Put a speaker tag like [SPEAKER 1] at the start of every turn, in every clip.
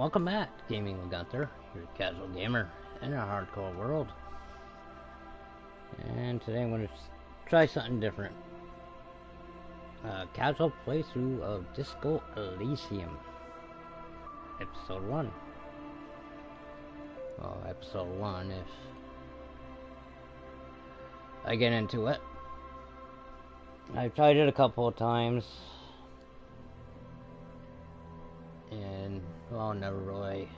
[SPEAKER 1] Welcome back to Gaming with Gunther, your casual gamer in a hardcore world. And today I'm going to try something different. Casual playthrough of Disco Elysium. Episode 1. Well, episode 1 if I get into it. I've tried it a couple of times. And, well, never really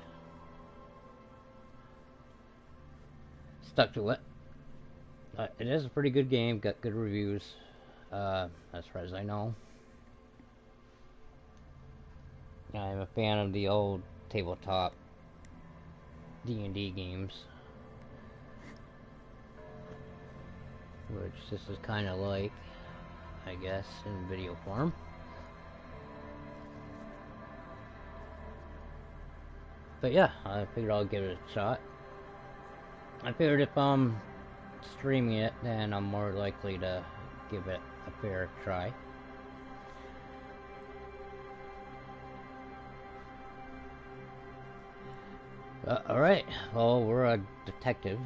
[SPEAKER 1] stuck to it. It is a pretty good game, got good reviews, as far as I know. I'm a fan of the old tabletop D&D games, which this is kind of like, I guess, in video form. But yeah, I figured I'll give it a shot. I figured if I'm streaming it, then I'm more likely to give it a fair try. Alright, well, we're a detective,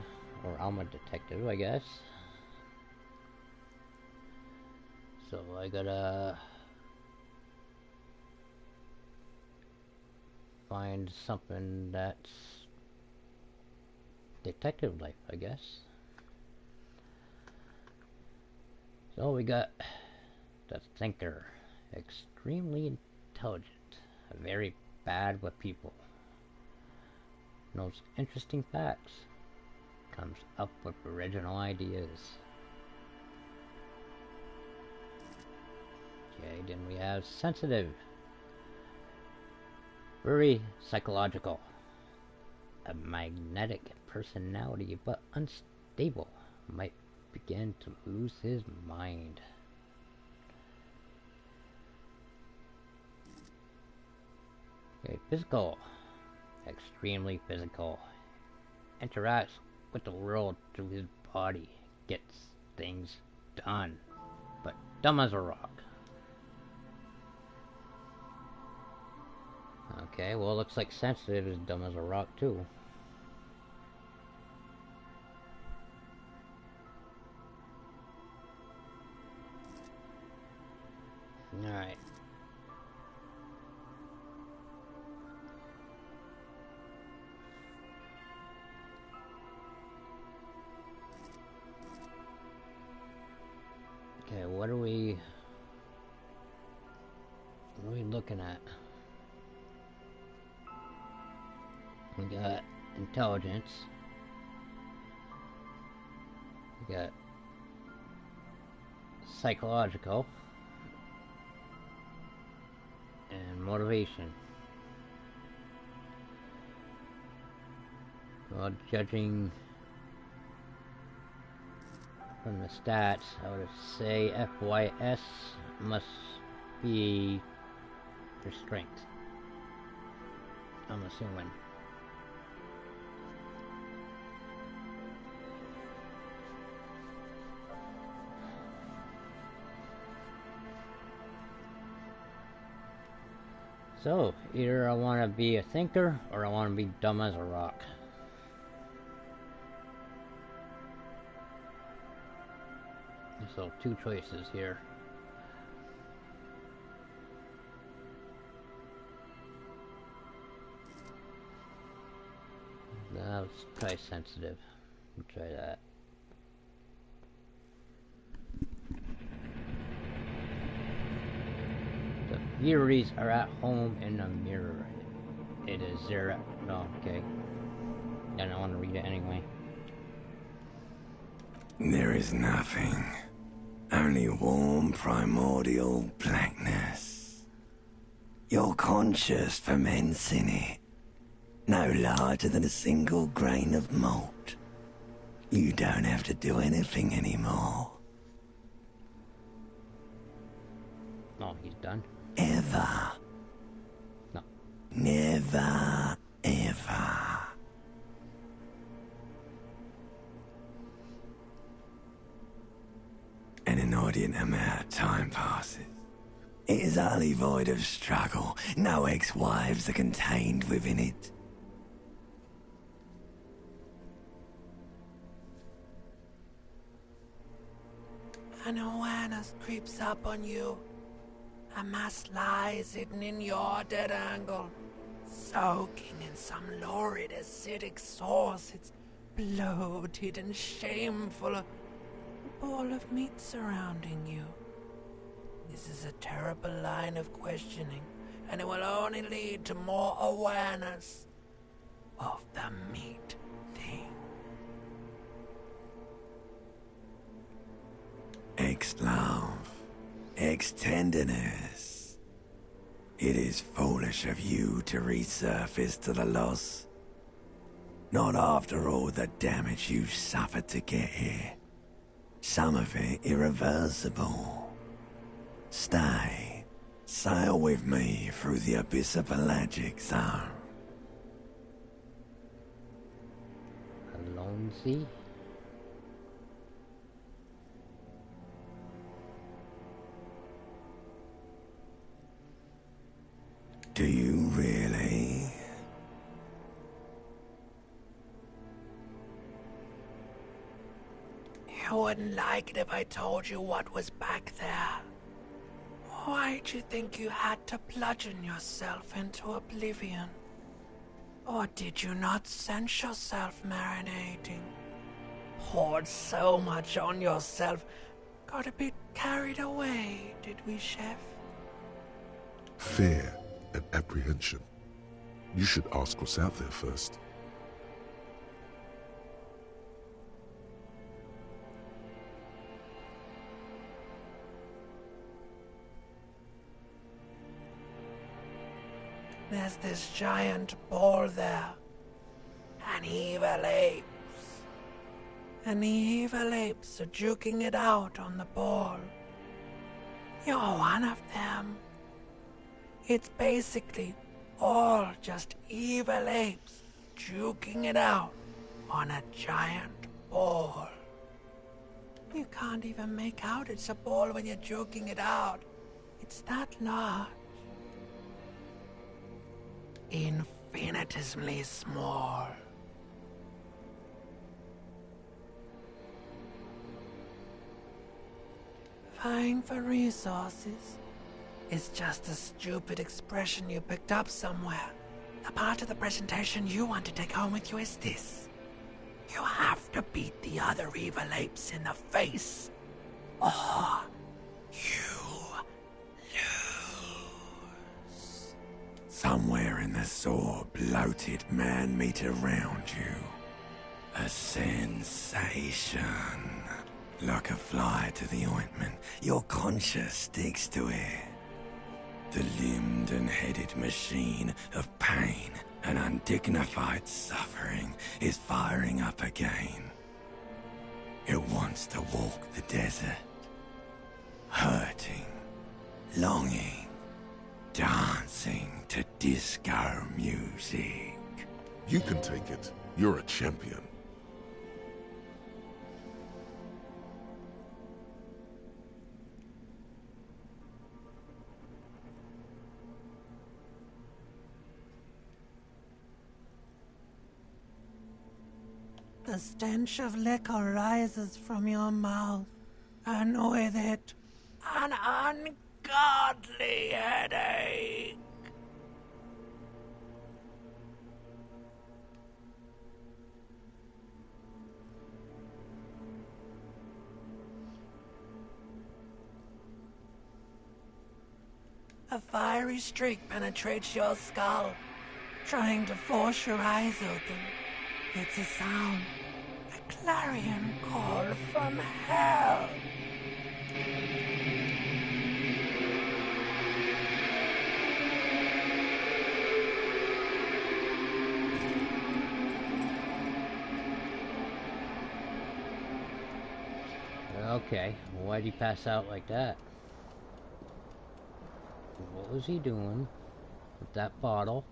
[SPEAKER 1] or I'm a detective, I guess. So I gotta find something that's detective life, I guess. So we got the thinker, extremely intelligent, very bad with people, knows interesting facts, comes up with original ideas. Okay, then we have sensitive, very psychological, a magnetic personality but unstable, might begin to lose his mind. Okay, physical, extremely physical, interacts with the world through his body, gets things done, but dumb as a rock. Okay, well, it looks like sensitive is dumb as a rock too. Alright. Okay, what are we looking at? We got intelligence. We got psychological. And motivation. Well, judging from the stats, I would say FYS must be your strength. I'm assuming. So, either I want to be a thinker, or I want to be dumb as a rock. So, two choices here. Now, let's try sensitive. We'll try that. The Furies are at home in the mirror. It is zero. No, okay. I don't want to read it anyway.
[SPEAKER 2] There is nothing. Only warm primordial blackness. You're conscious ferments in it. No larger than a single grain of malt. You don't have to do anything anymore.
[SPEAKER 1] Oh, he's done?
[SPEAKER 2] Ever.
[SPEAKER 1] No.
[SPEAKER 2] Never, ever. An inordinate amount of time passes. It is utterly void of struggle. No ex-wives are contained within it.
[SPEAKER 3] An awareness creeps up on you. A mass lies hidden in your dead angle, soaking in some lurid acidic sauce. It's bloated and shameful, a ball of meat surrounding you. This is a terrible line of questioning, and it will only lead to more awareness of the meat thing.
[SPEAKER 2] Ex-love, ex-tenderness. It is foolish of you to resurface to the loss. Not after all the damage you've suffered to get here. Some of it irreversible. Stay. Sail with me through the abyss of pelagic zone.
[SPEAKER 1] Alone sea?
[SPEAKER 2] Do you really?
[SPEAKER 3] You wouldn't like it if I told you what was back there. Why'd you think you had to bludgeon yourself into oblivion? Or did you not sense yourself marinating? Poured so much on yourself, got a bit carried away, did we, Chef?
[SPEAKER 4] Fear and apprehension. You should ask what's out there first.
[SPEAKER 3] There's this giant ball there. An evil apes. And the evil apes are juking it out on the ball. You're one of them. It's basically all just evil apes juking it out on a giant ball. You can't even make out it's a ball when you're juking it out. It's that large. Infinitesimally small. Vying for resources is just a stupid expression you picked up somewhere. The part of the presentation you want to take home with you is this. You have to beat the other evil apes in the face, or you lose.
[SPEAKER 2] Somewhere in the sore, bloated man-meat around you. A sensation. Like a fly to the ointment, your conscience sticks to it. The limbed and headed machine of pain and undignified suffering is firing up again. It wants to walk the desert. Hurting, longing, dancing to disco music.
[SPEAKER 4] You can take it. You're a champion.
[SPEAKER 3] The stench of liquor rises from your mouth, and with it, an ungodly headache. A fiery streak penetrates your skull, trying to force your eyes open. It's a sound, a clarion call from hell.
[SPEAKER 1] Okay, why'd he pass out like that? What was he doing with that bottle?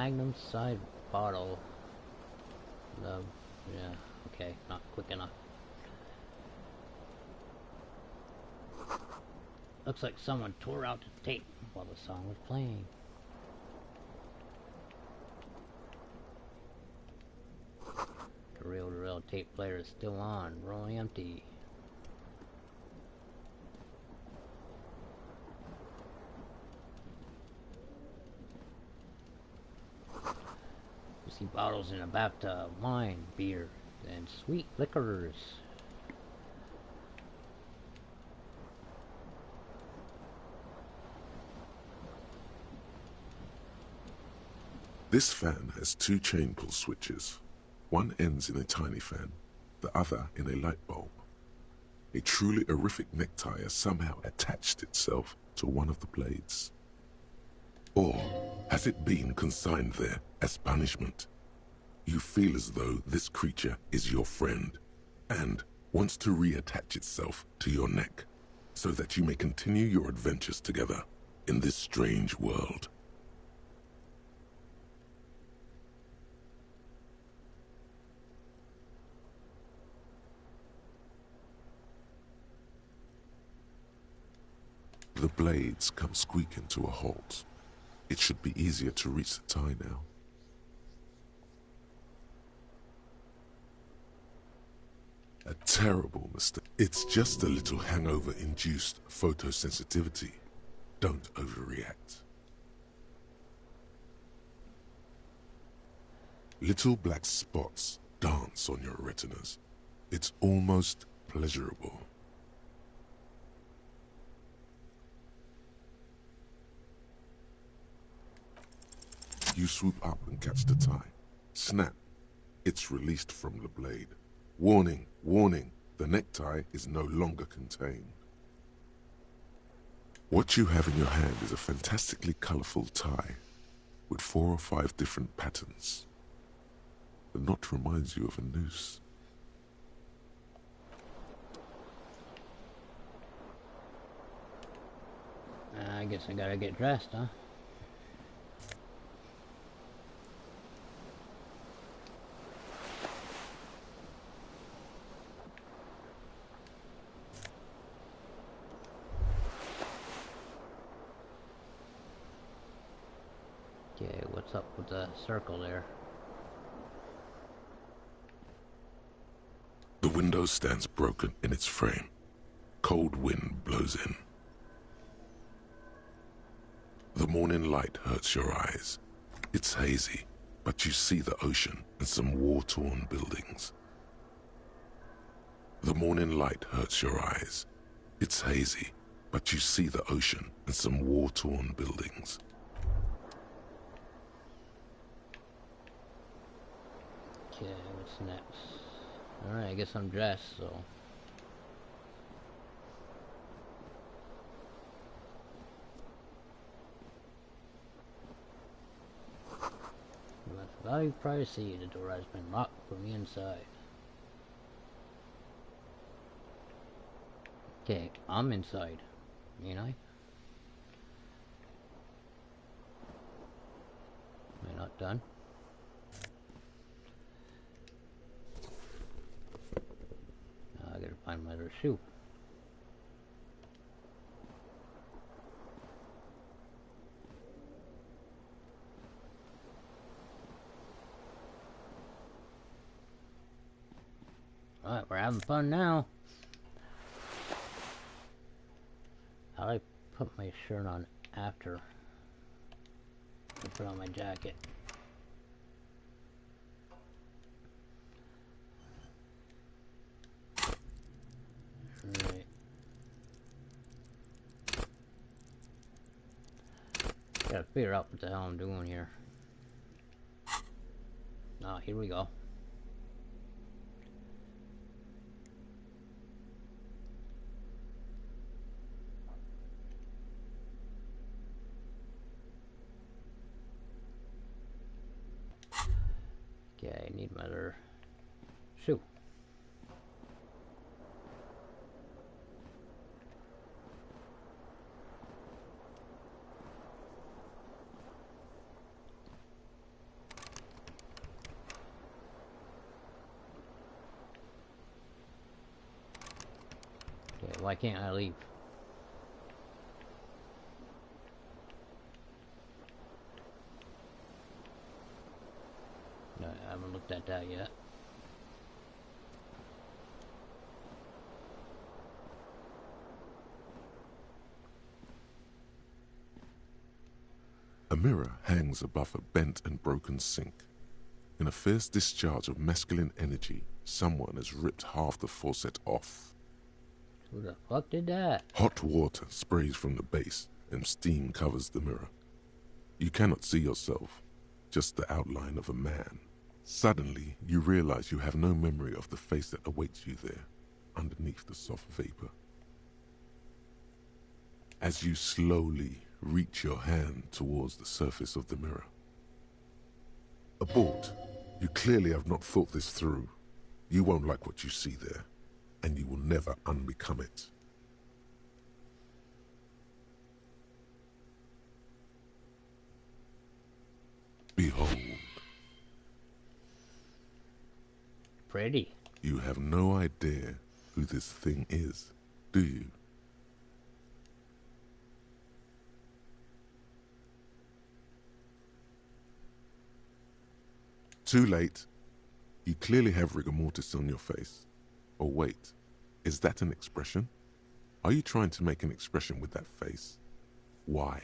[SPEAKER 1] Magnum side bottle. No, yeah, okay, not quick enough. Looks like someone tore out the tape while the song was playing. The reel-to-reel tape player is still on, rolling empty. You see bottles in a bathtub, wine, beer, and sweet liquors.
[SPEAKER 4] This fan has two chain pull switches. One ends in a tiny fan, the other in a light bulb. A truly horrific necktie has somehow attached itself to one of the blades. Or has it been consigned there as punishment? You feel as though this creature is your friend and wants to reattach itself to your neck so that you may continue your adventures together in this strange world. The blades come squeaking to a halt. It should be easier to reach the tie now. A terrible mistake. It's just a little hangover-induced photosensitivity. Don't overreact. Little black spots dance on your retinas. It's almost pleasurable. You swoop up and catch the tie. Snap. It's released from the blade. Warning, warning, the necktie is no longer contained. What you have in your hand is a fantastically colorful tie with 4 or 5 different patterns. The knot reminds you of a noose.
[SPEAKER 1] I guess I gotta get dressed, huh? Okay, what's up with the circle there?
[SPEAKER 4] The window stands broken in its frame. Cold wind blows in. The morning light hurts your eyes. It's hazy, but you see the ocean and some war-torn buildings. The morning light hurts your eyes. It's hazy, but you see the ocean and some war-torn buildings.
[SPEAKER 1] Okay, what's next? Alright, I guess I'm dressed, so... With value privacy, the door has been locked from the inside. Okay, I'm inside, ain't I? Am I not done? Now I gotta find my other shoe. Alright, we're having fun now. How do I put my shirt on after I put on my jacket? Alright. Gotta figure out what the hell I'm doing here. Oh, here we go. Okay, I need my other shoe. Why can't I leave? No, I haven't looked at that yet.
[SPEAKER 4] A mirror hangs above a bent and broken sink. In a fierce discharge of masculine energy, someone has ripped half the faucet off.
[SPEAKER 1] Who the fuck did that?
[SPEAKER 4] Hot water sprays from the base and steam covers the mirror. You cannot see yourself, just the outline of a man. Suddenly, you realize you have no memory of the face that awaits you there, underneath the soft vapor. As you slowly reach your hand towards the surface of the mirror. Abort. You clearly have not thought this through. You won't like what you see there, and you will never unbecome it. Behold.
[SPEAKER 1] Pretty.
[SPEAKER 4] You have no idea who this thing is, do you? Too late. You clearly have rigor mortis on your face. Or wait, is that an expression? Are you trying to make an expression with that face? Why?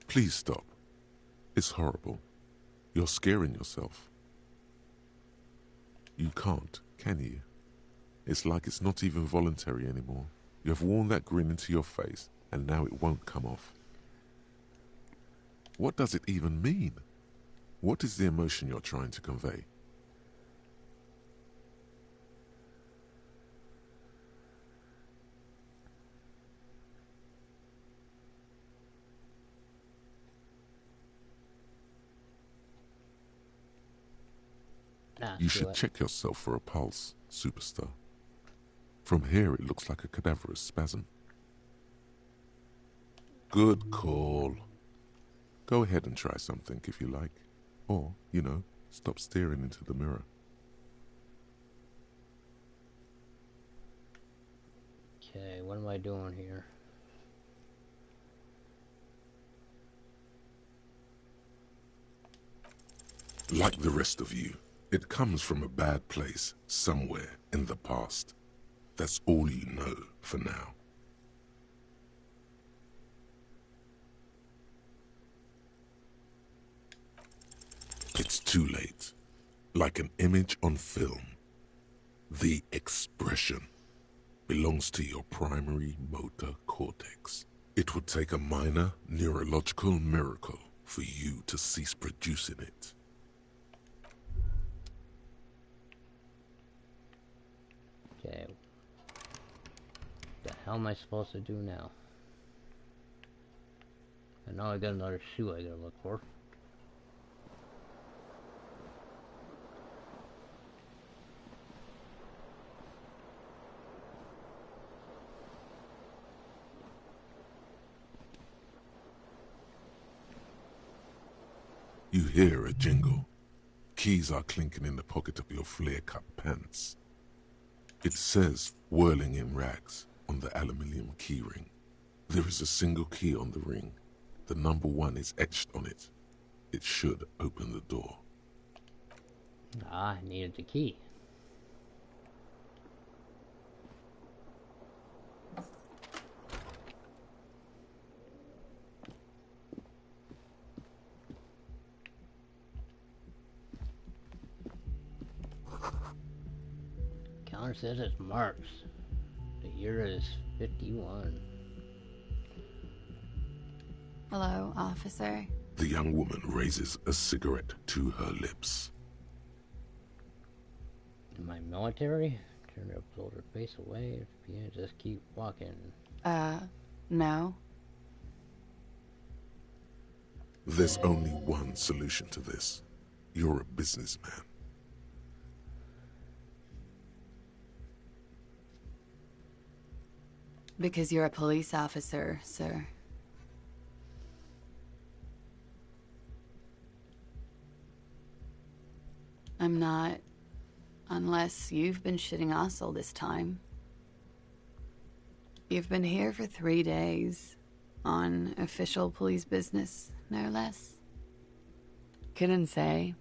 [SPEAKER 4] Please stop. It's horrible. You're scaring yourself. You can't, can you? It's like it's not even voluntary anymore. You have worn that grin into your face, and now it won't come off. What does it even mean? What is the emotion you're trying to convey? You should check yourself for a pulse, superstar. From here it looks like a cadaverous spasm. Good call. Go ahead and try something if you like. Or, you know, stop staring into the mirror.
[SPEAKER 1] Okay, what am I doing here?
[SPEAKER 4] Like the rest of you, it comes from a bad place somewhere in the past. That's all you know for now. It's too late. Like an image on film. The expression belongs to your primary motor cortex. It would take a minor neurological miracle for you to cease producing it.
[SPEAKER 1] Okay. What the hell am I supposed to do now? I know I got another shoe I gotta look for.
[SPEAKER 4] You hear a jingle. Keys are clinking in the pocket of your flare-cut pants. It says, whirling in rags, on the aluminium keyring. There is a single key on the ring. The number 1 is etched on it. It should open the door.
[SPEAKER 1] Ah, I needed the key. Counter says it's March. The year is 51.
[SPEAKER 5] Hello, officer.
[SPEAKER 4] The young woman raises a cigarette to her lips.
[SPEAKER 1] Am I military? Turn to blow her face away. If you just keep walking.
[SPEAKER 5] No.
[SPEAKER 4] There's only one solution to this. You're a businessman.
[SPEAKER 5] Because you're a police officer, sir. I'm not. Unless you've been shitting us all this time. You've been here for 3 days. On official police business, no less. Couldn't say.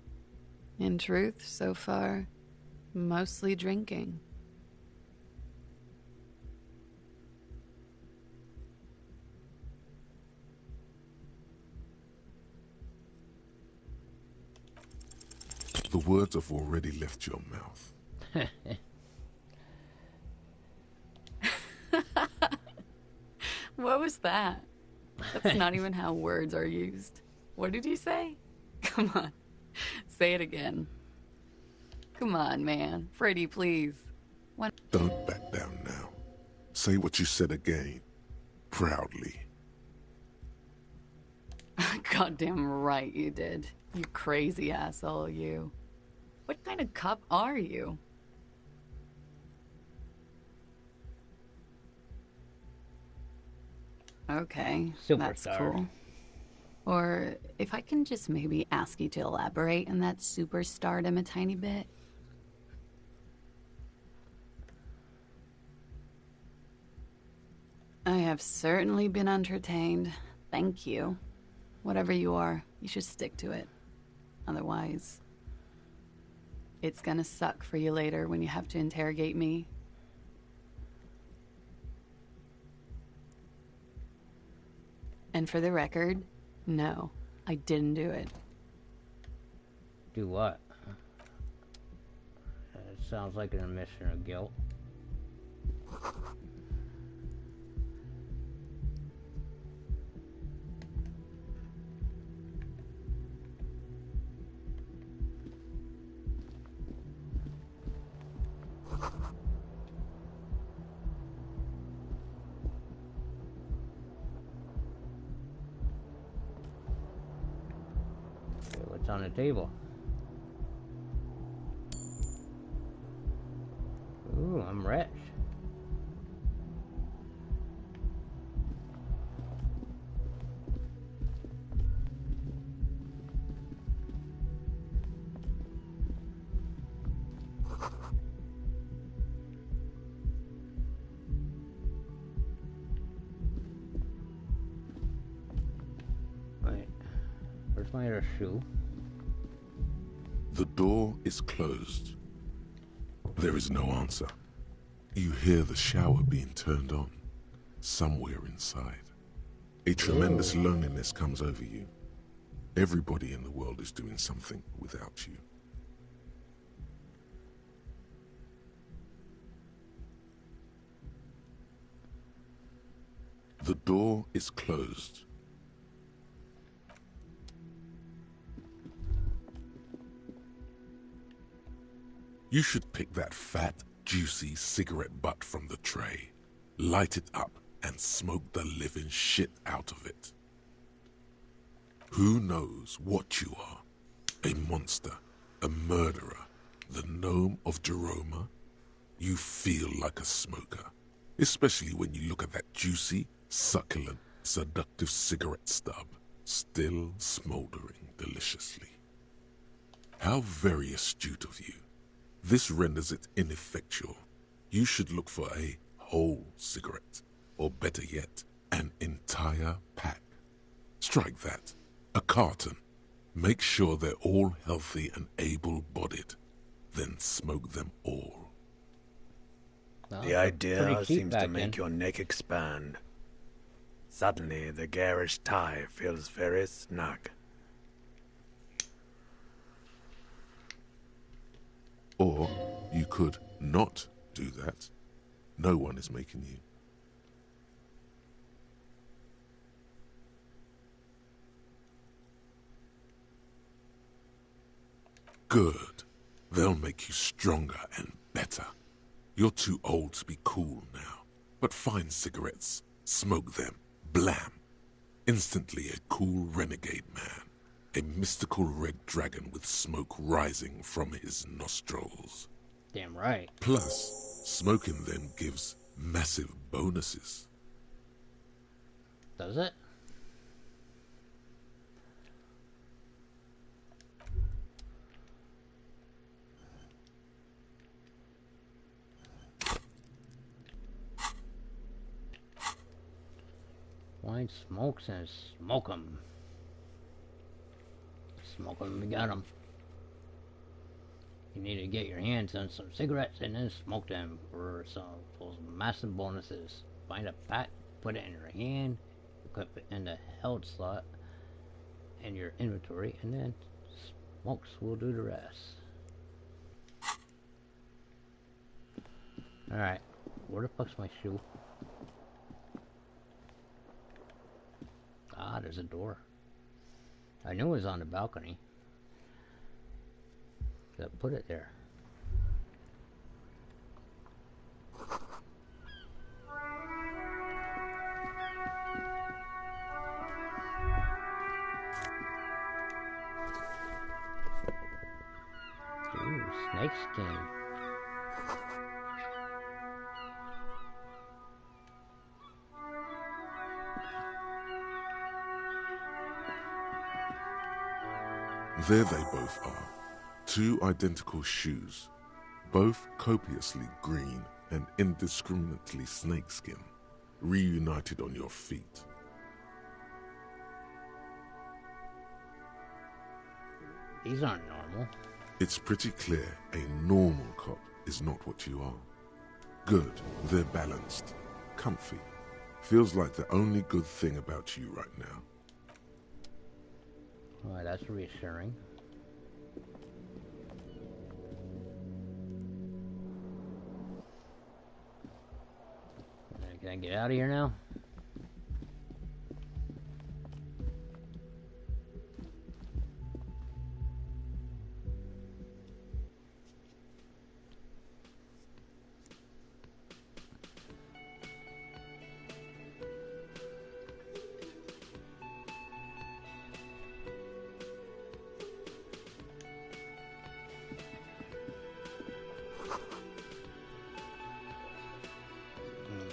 [SPEAKER 5] In truth, so far, mostly drinking.
[SPEAKER 4] The words have already left your mouth.
[SPEAKER 5] What was that? That's not even how words are used. What did you say? Come on. Say it again. Come on, man. Pretty, please.
[SPEAKER 4] Don't back down now. Say what you said again. Proudly.
[SPEAKER 5] Goddamn right you did. You crazy asshole, you. What kind of cop are you? Okay, that's
[SPEAKER 1] Superstar.
[SPEAKER 5] cool. Or if I can just maybe ask you to elaborate on that superstardom a tiny bit. I have certainly been entertained. Thank you. Whatever you are, you should stick to it. Otherwise, it's gonna suck for you later when you have to interrogate me. And for the record, no, I didn't do it.
[SPEAKER 1] Do what? It sounds like an admission of guilt. Okay, what's on the table? Ooh, I'm rich. Wait, where's my other shoe?
[SPEAKER 4] The door is closed. There is no answer. You hear the shower being turned on, somewhere inside. A tremendous loneliness comes over you. Everybody in the world is doing something without you. The door is closed. You should pick that fat, juicy cigarette butt from the tray, light it up, and smoke the living shit out of it. Who knows what you are? A monster, a murderer, the gnome of Jeroma? You feel like a smoker, especially when you look at that juicy, succulent, seductive cigarette stub, still smoldering deliciously. How very astute of you. This renders it ineffectual. You should look for a whole cigarette, or better yet, an entire pack. Strike that. A carton. Make sure they're all healthy and able-bodied. Then smoke them all.
[SPEAKER 1] Well,
[SPEAKER 3] The
[SPEAKER 1] they're
[SPEAKER 3] idea
[SPEAKER 1] pretty cheap
[SPEAKER 3] seems to
[SPEAKER 1] back
[SPEAKER 3] make
[SPEAKER 1] then.
[SPEAKER 3] your neck expand. Suddenly, the garish tie feels very snug.
[SPEAKER 4] Or you could not do that. No one is making you. Good. They'll make you stronger and better. You're too old to be cool now. But find cigarettes, smoke them, blam. Instantly a cool renegade man. A mystical red dragon with smoke rising from his nostrils.
[SPEAKER 1] Damn right.
[SPEAKER 4] Plus, smoking then gives massive bonuses.
[SPEAKER 1] Does it? find smokes and smoke them. Smoke them, we got them. You need to get your hands on some cigarettes and then smoke them for some of those massive bonuses. Find a pack, put it in your hand, equip it in the held slot in your inventory, and then smokes will do the rest. Alright, where the fuck's my shoe? Ah, there's a door. I knew it was on the balcony. So put it there. Ooh, snake skin.
[SPEAKER 4] There they both are. Two identical shoes, both copiously green and indiscriminately snakeskin, reunited on your feet.
[SPEAKER 1] These aren't normal.
[SPEAKER 4] It's pretty clear a normal cop is not what you are. Good, they're balanced, comfy. Feels like the only good thing about you right now.
[SPEAKER 1] Alright, that's reassuring. Can I get out of here now?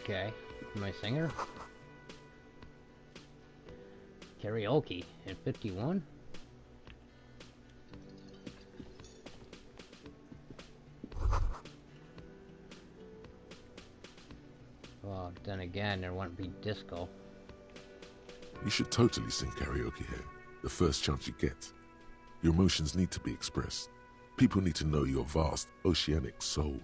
[SPEAKER 1] Okay, am I a singer? Karaoke in 51? Well, then again, there wouldn't be disco.
[SPEAKER 4] You should totally sing karaoke here, the first chance you get. Your emotions need to be expressed. People need to know your vast, oceanic soul.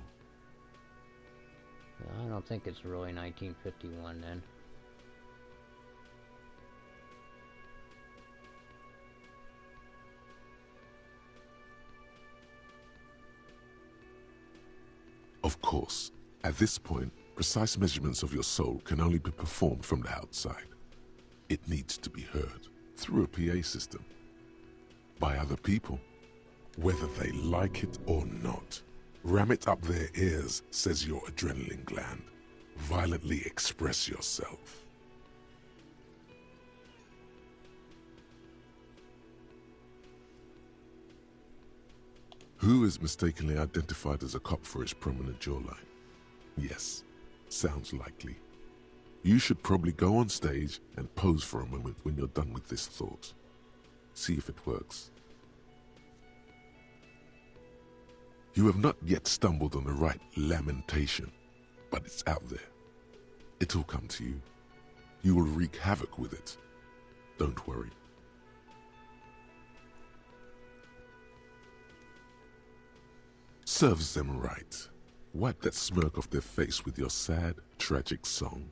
[SPEAKER 1] I don't think it's really 1951 then.
[SPEAKER 4] Of course, at this point, precise measurements of your soul can only be performed from the outside. It needs to be heard through a PA system by other people, whether they like it or not. Ram it up their ears, says your adrenaline gland. Violently express yourself. Who is mistakenly identified as a cop for his prominent jawline? Yes, sounds likely. You should probably go on stage and pose for a moment when you're done with this thought. See if it works. You have not yet stumbled on the right lamentation, but it's out there. It'll come to you. You will wreak havoc with it. Don't worry. Serves them right. Wipe that smirk off their face with your sad, tragic song.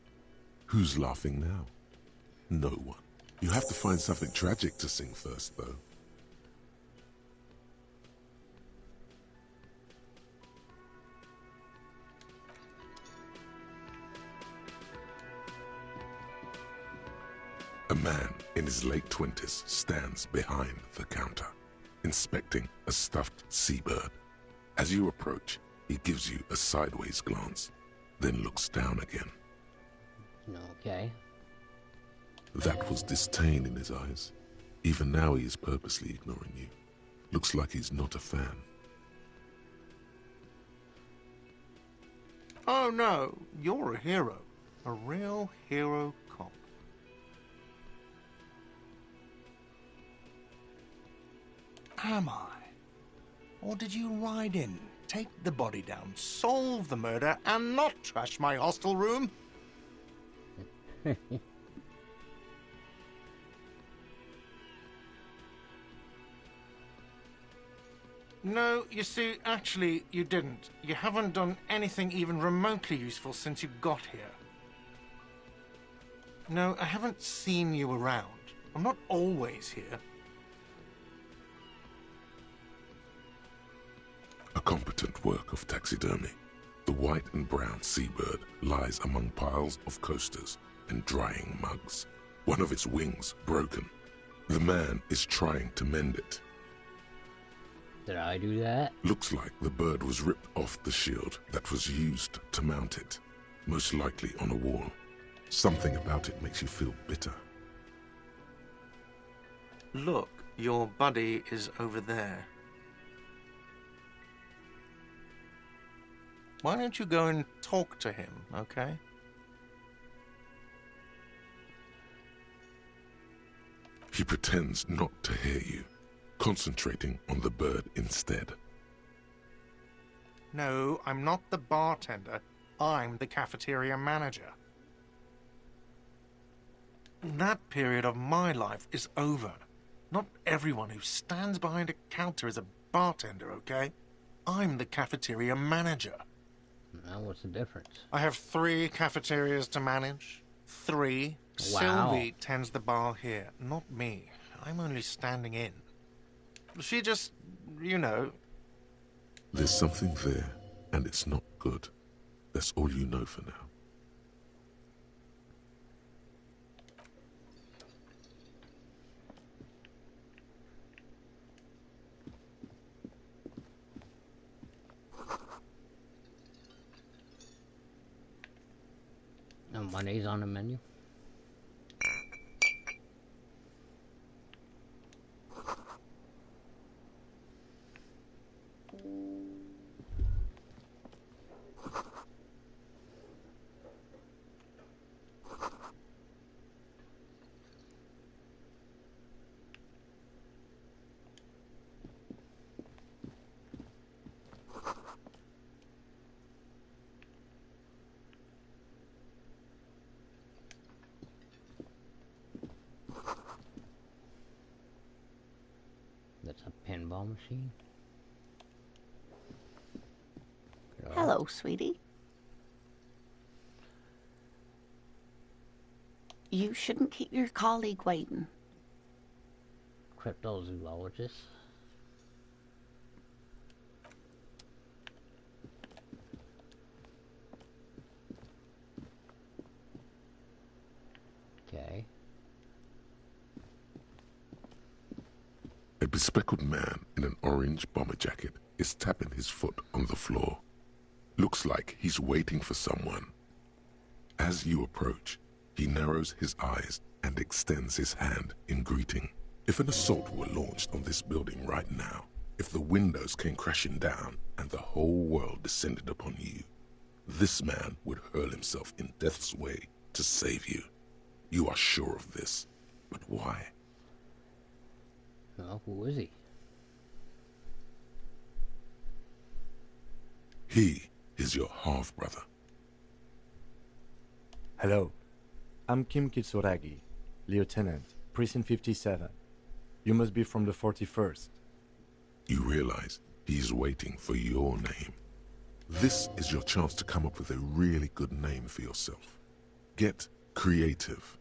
[SPEAKER 4] Who's laughing now? No one. You have to find something tragic to sing first, though. A man in his late 20s stands behind the counter, inspecting a stuffed seabird. As you approach, he gives you a sideways glance, then looks down again.
[SPEAKER 1] Okay.
[SPEAKER 4] That was disdain in his eyes. Even now he is purposely ignoring you. Looks like he's not a fan.
[SPEAKER 6] Oh no, you're a hero. A real hero cop. Am I? Or did you ride in, take the body down, solve the murder, and not trash my hostel room? No, you see, actually, you didn't. You haven't done anything even remotely useful since you got here. No, I haven't seen you around. I'm not always here.
[SPEAKER 4] A competent work of taxidermy. The white and brown seabird lies among piles of coasters and drying mugs. One of its wings broken. The man is trying to mend it.
[SPEAKER 1] Did I do that?
[SPEAKER 4] Looks like the bird was ripped off the shield that was used to mount it, most likely on a wall. Something about it makes you feel bitter.
[SPEAKER 6] Look, your buddy is over there. Why don't you go and talk to him, okay?
[SPEAKER 4] He pretends not to hear you, concentrating on the bird instead.
[SPEAKER 6] No, I'm not the bartender. I'm the cafeteria manager. That period of my life is over. Not everyone who stands behind a counter is a bartender, okay? I'm the cafeteria manager.
[SPEAKER 1] Now, what's the difference?
[SPEAKER 6] I have 3 cafeterias to manage. 3.
[SPEAKER 1] Wow.
[SPEAKER 6] Sylvie tends the bar here, not me. I'm only standing in. She just, you know...
[SPEAKER 4] There's something there, and it's not good. That's all you know for now.
[SPEAKER 1] No money's on the menu. That's a pinball machine.
[SPEAKER 7] Hello, sweetie. You shouldn't keep your colleague waiting.
[SPEAKER 1] Cryptozoologist. Okay.
[SPEAKER 4] A bespectacled man in an orange bomber jacket is tapping his foot on the floor. Looks like he's waiting for someone. As you approach, he narrows his eyes and extends his hand in greeting. If an assault were launched on this building right now, if the windows came crashing down and the whole world descended upon you, this man would hurl himself in death's way to save you. You are sure of this, but why?
[SPEAKER 1] Well, who is he?
[SPEAKER 4] He is your half-brother.
[SPEAKER 8] Hello, I'm Kim Kitsuragi, Lieutenant, Precinct 57. You must be from the 41st.
[SPEAKER 4] You realize he's waiting for your name. This is your chance to come up with a really good name for yourself. Get creative.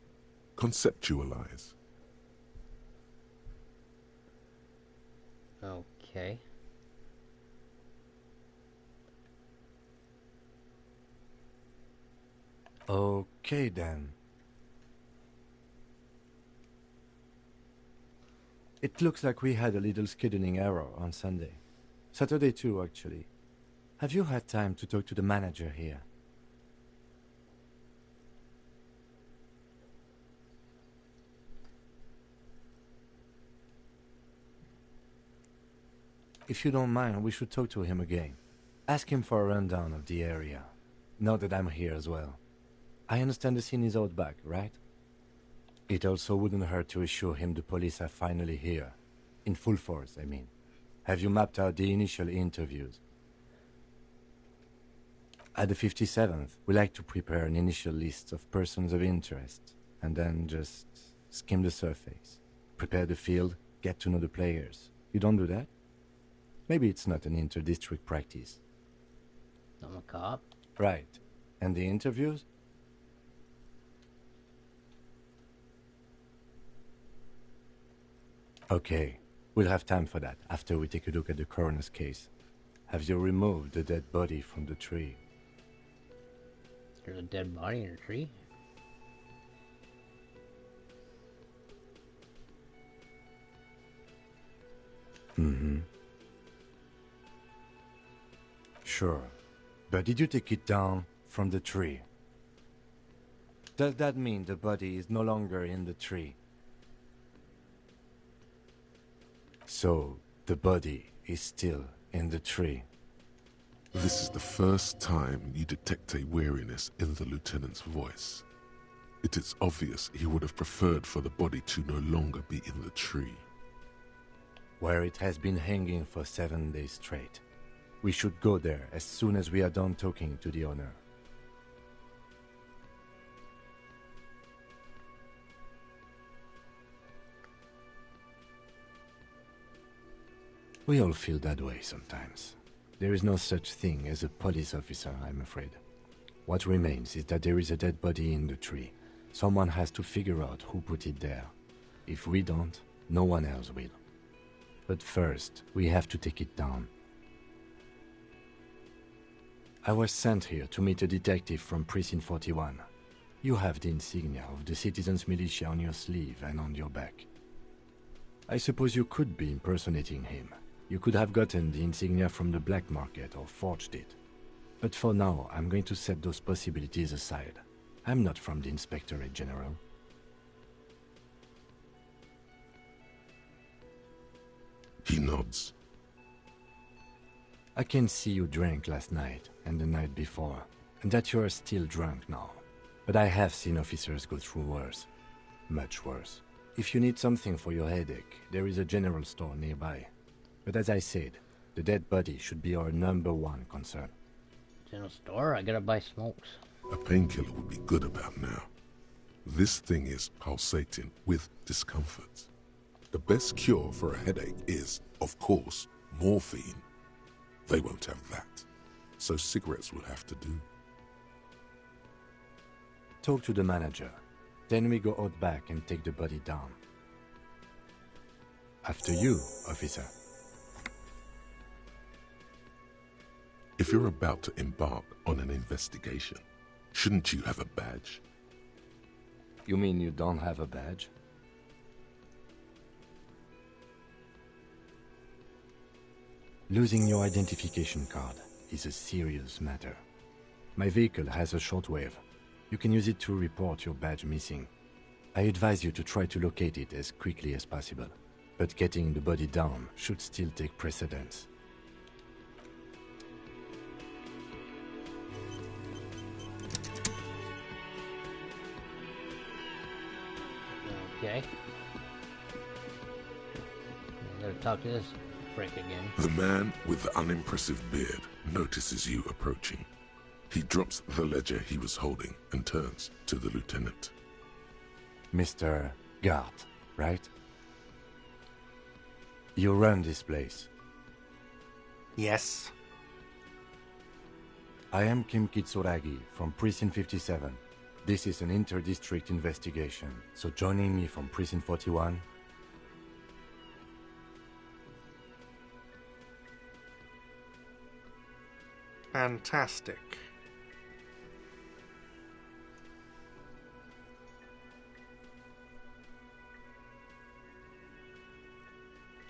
[SPEAKER 4] Conceptualize.
[SPEAKER 1] Okay.
[SPEAKER 8] Okay then. It looks like we had a little scheduling error on Sunday. Saturday too, actually. Have you had time to talk to the manager here? If you don't mind, we should talk to him again. Ask him for a rundown of the area. Now that I'm here as well. I understand the scene is out back, right? It also wouldn't hurt to assure him the police are finally here. In full force, I mean. Have you mapped out the initial interviews? At the 57th, we like to prepare an initial list of persons of interest, and then just skim the surface. Prepare the field, get to know the players. You don't do that? Maybe it's not an inter-district practice.
[SPEAKER 1] I'm a cop.
[SPEAKER 8] Right. And the interviews? Okay. We'll have time for that after we take a look at the coroner's case. Have you removed the dead body from the tree?
[SPEAKER 1] There's a dead body in a tree.
[SPEAKER 8] Mm-hmm. Sure. But did you take it down from the tree? Does that mean the body is no longer in the tree? So, the body is still in the tree.
[SPEAKER 4] This is the first time you detect a weariness in the lieutenant's voice. It is obvious he would have preferred for the body to no longer be in the tree.
[SPEAKER 8] Where it has been hanging for 7 days straight. We should go there as soon as we are done talking to the owner. We all feel that way sometimes. There is no such thing as a police officer, I'm afraid. What remains is that there is a dead body in the tree. Someone has to figure out who put it there. If we don't, no one else will. But first, we have to take it down. I was sent here to meet a detective from Precinct 41. You have the insignia of the Citizens Militia on your sleeve and on your back. I suppose you could be impersonating him. You could have gotten the insignia from the black market or forged it. But for now, I'm going to set those possibilities aside. I'm not from the Inspectorate General.
[SPEAKER 4] He nods.
[SPEAKER 8] I can see you drank last night and the night before, and that you are still drunk now. But I have seen officers go through worse. Much worse. If you need something for your headache, there is a general store nearby. But as I said, the dead body should be our #1 concern.
[SPEAKER 1] General store? I gotta buy smokes.
[SPEAKER 4] A painkiller would be good about now. This thing is pulsating with discomfort. The best cure for a headache is, of course, morphine. They won't have that, so cigarettes will have to do.
[SPEAKER 8] Talk to the manager. Then we go out back and take the body down. After you, officer.
[SPEAKER 4] If you're about to embark on an investigation, shouldn't you have a badge?
[SPEAKER 8] You mean you don't have a badge? Losing your identification card is a serious matter. My vehicle has a shortwave. You can use it to report your badge missing. I advise you to try to locate it as quickly as possible, but getting the body down should still take precedence.
[SPEAKER 1] Okay. I gotta talk to this prick again.
[SPEAKER 4] The man with the unimpressive beard notices you approaching. He drops the ledger he was holding and turns to the lieutenant.
[SPEAKER 8] Mr. Gart, right? You run this place.
[SPEAKER 6] Yes.
[SPEAKER 8] I am Kim Kitsuragi from Precinct 57. This is an inter-district investigation, so joining me from Precinct 41...
[SPEAKER 6] Fantastic.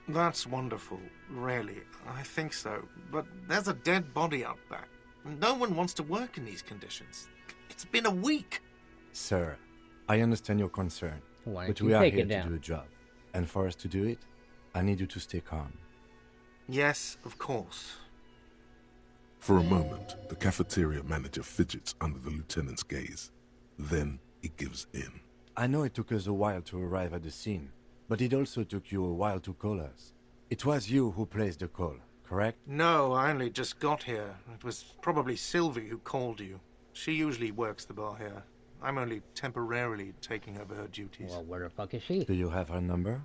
[SPEAKER 6] That's wonderful, really. I think so. But there's a dead body out back. No one wants to work in these conditions. It's been a week.
[SPEAKER 8] Sir, I understand your concern,
[SPEAKER 1] Why
[SPEAKER 8] but
[SPEAKER 1] don't
[SPEAKER 8] we
[SPEAKER 1] you
[SPEAKER 8] are
[SPEAKER 1] take
[SPEAKER 8] here
[SPEAKER 1] it
[SPEAKER 8] to
[SPEAKER 1] down?
[SPEAKER 8] do a job. And for us to do it, I need you to stay calm.
[SPEAKER 6] Yes, of course.
[SPEAKER 4] For a moment, the cafeteria manager fidgets under the lieutenant's gaze. Then he gives in.
[SPEAKER 8] I know it took us a while to arrive at the scene, but it also took you a while to call us. It was you who placed the call, correct?
[SPEAKER 6] No, I only just got here. It was probably Sylvie who called you. She usually works the bar here. I'm only temporarily taking over her duties.
[SPEAKER 1] Well, where the fuck is she?
[SPEAKER 8] Do you have her number?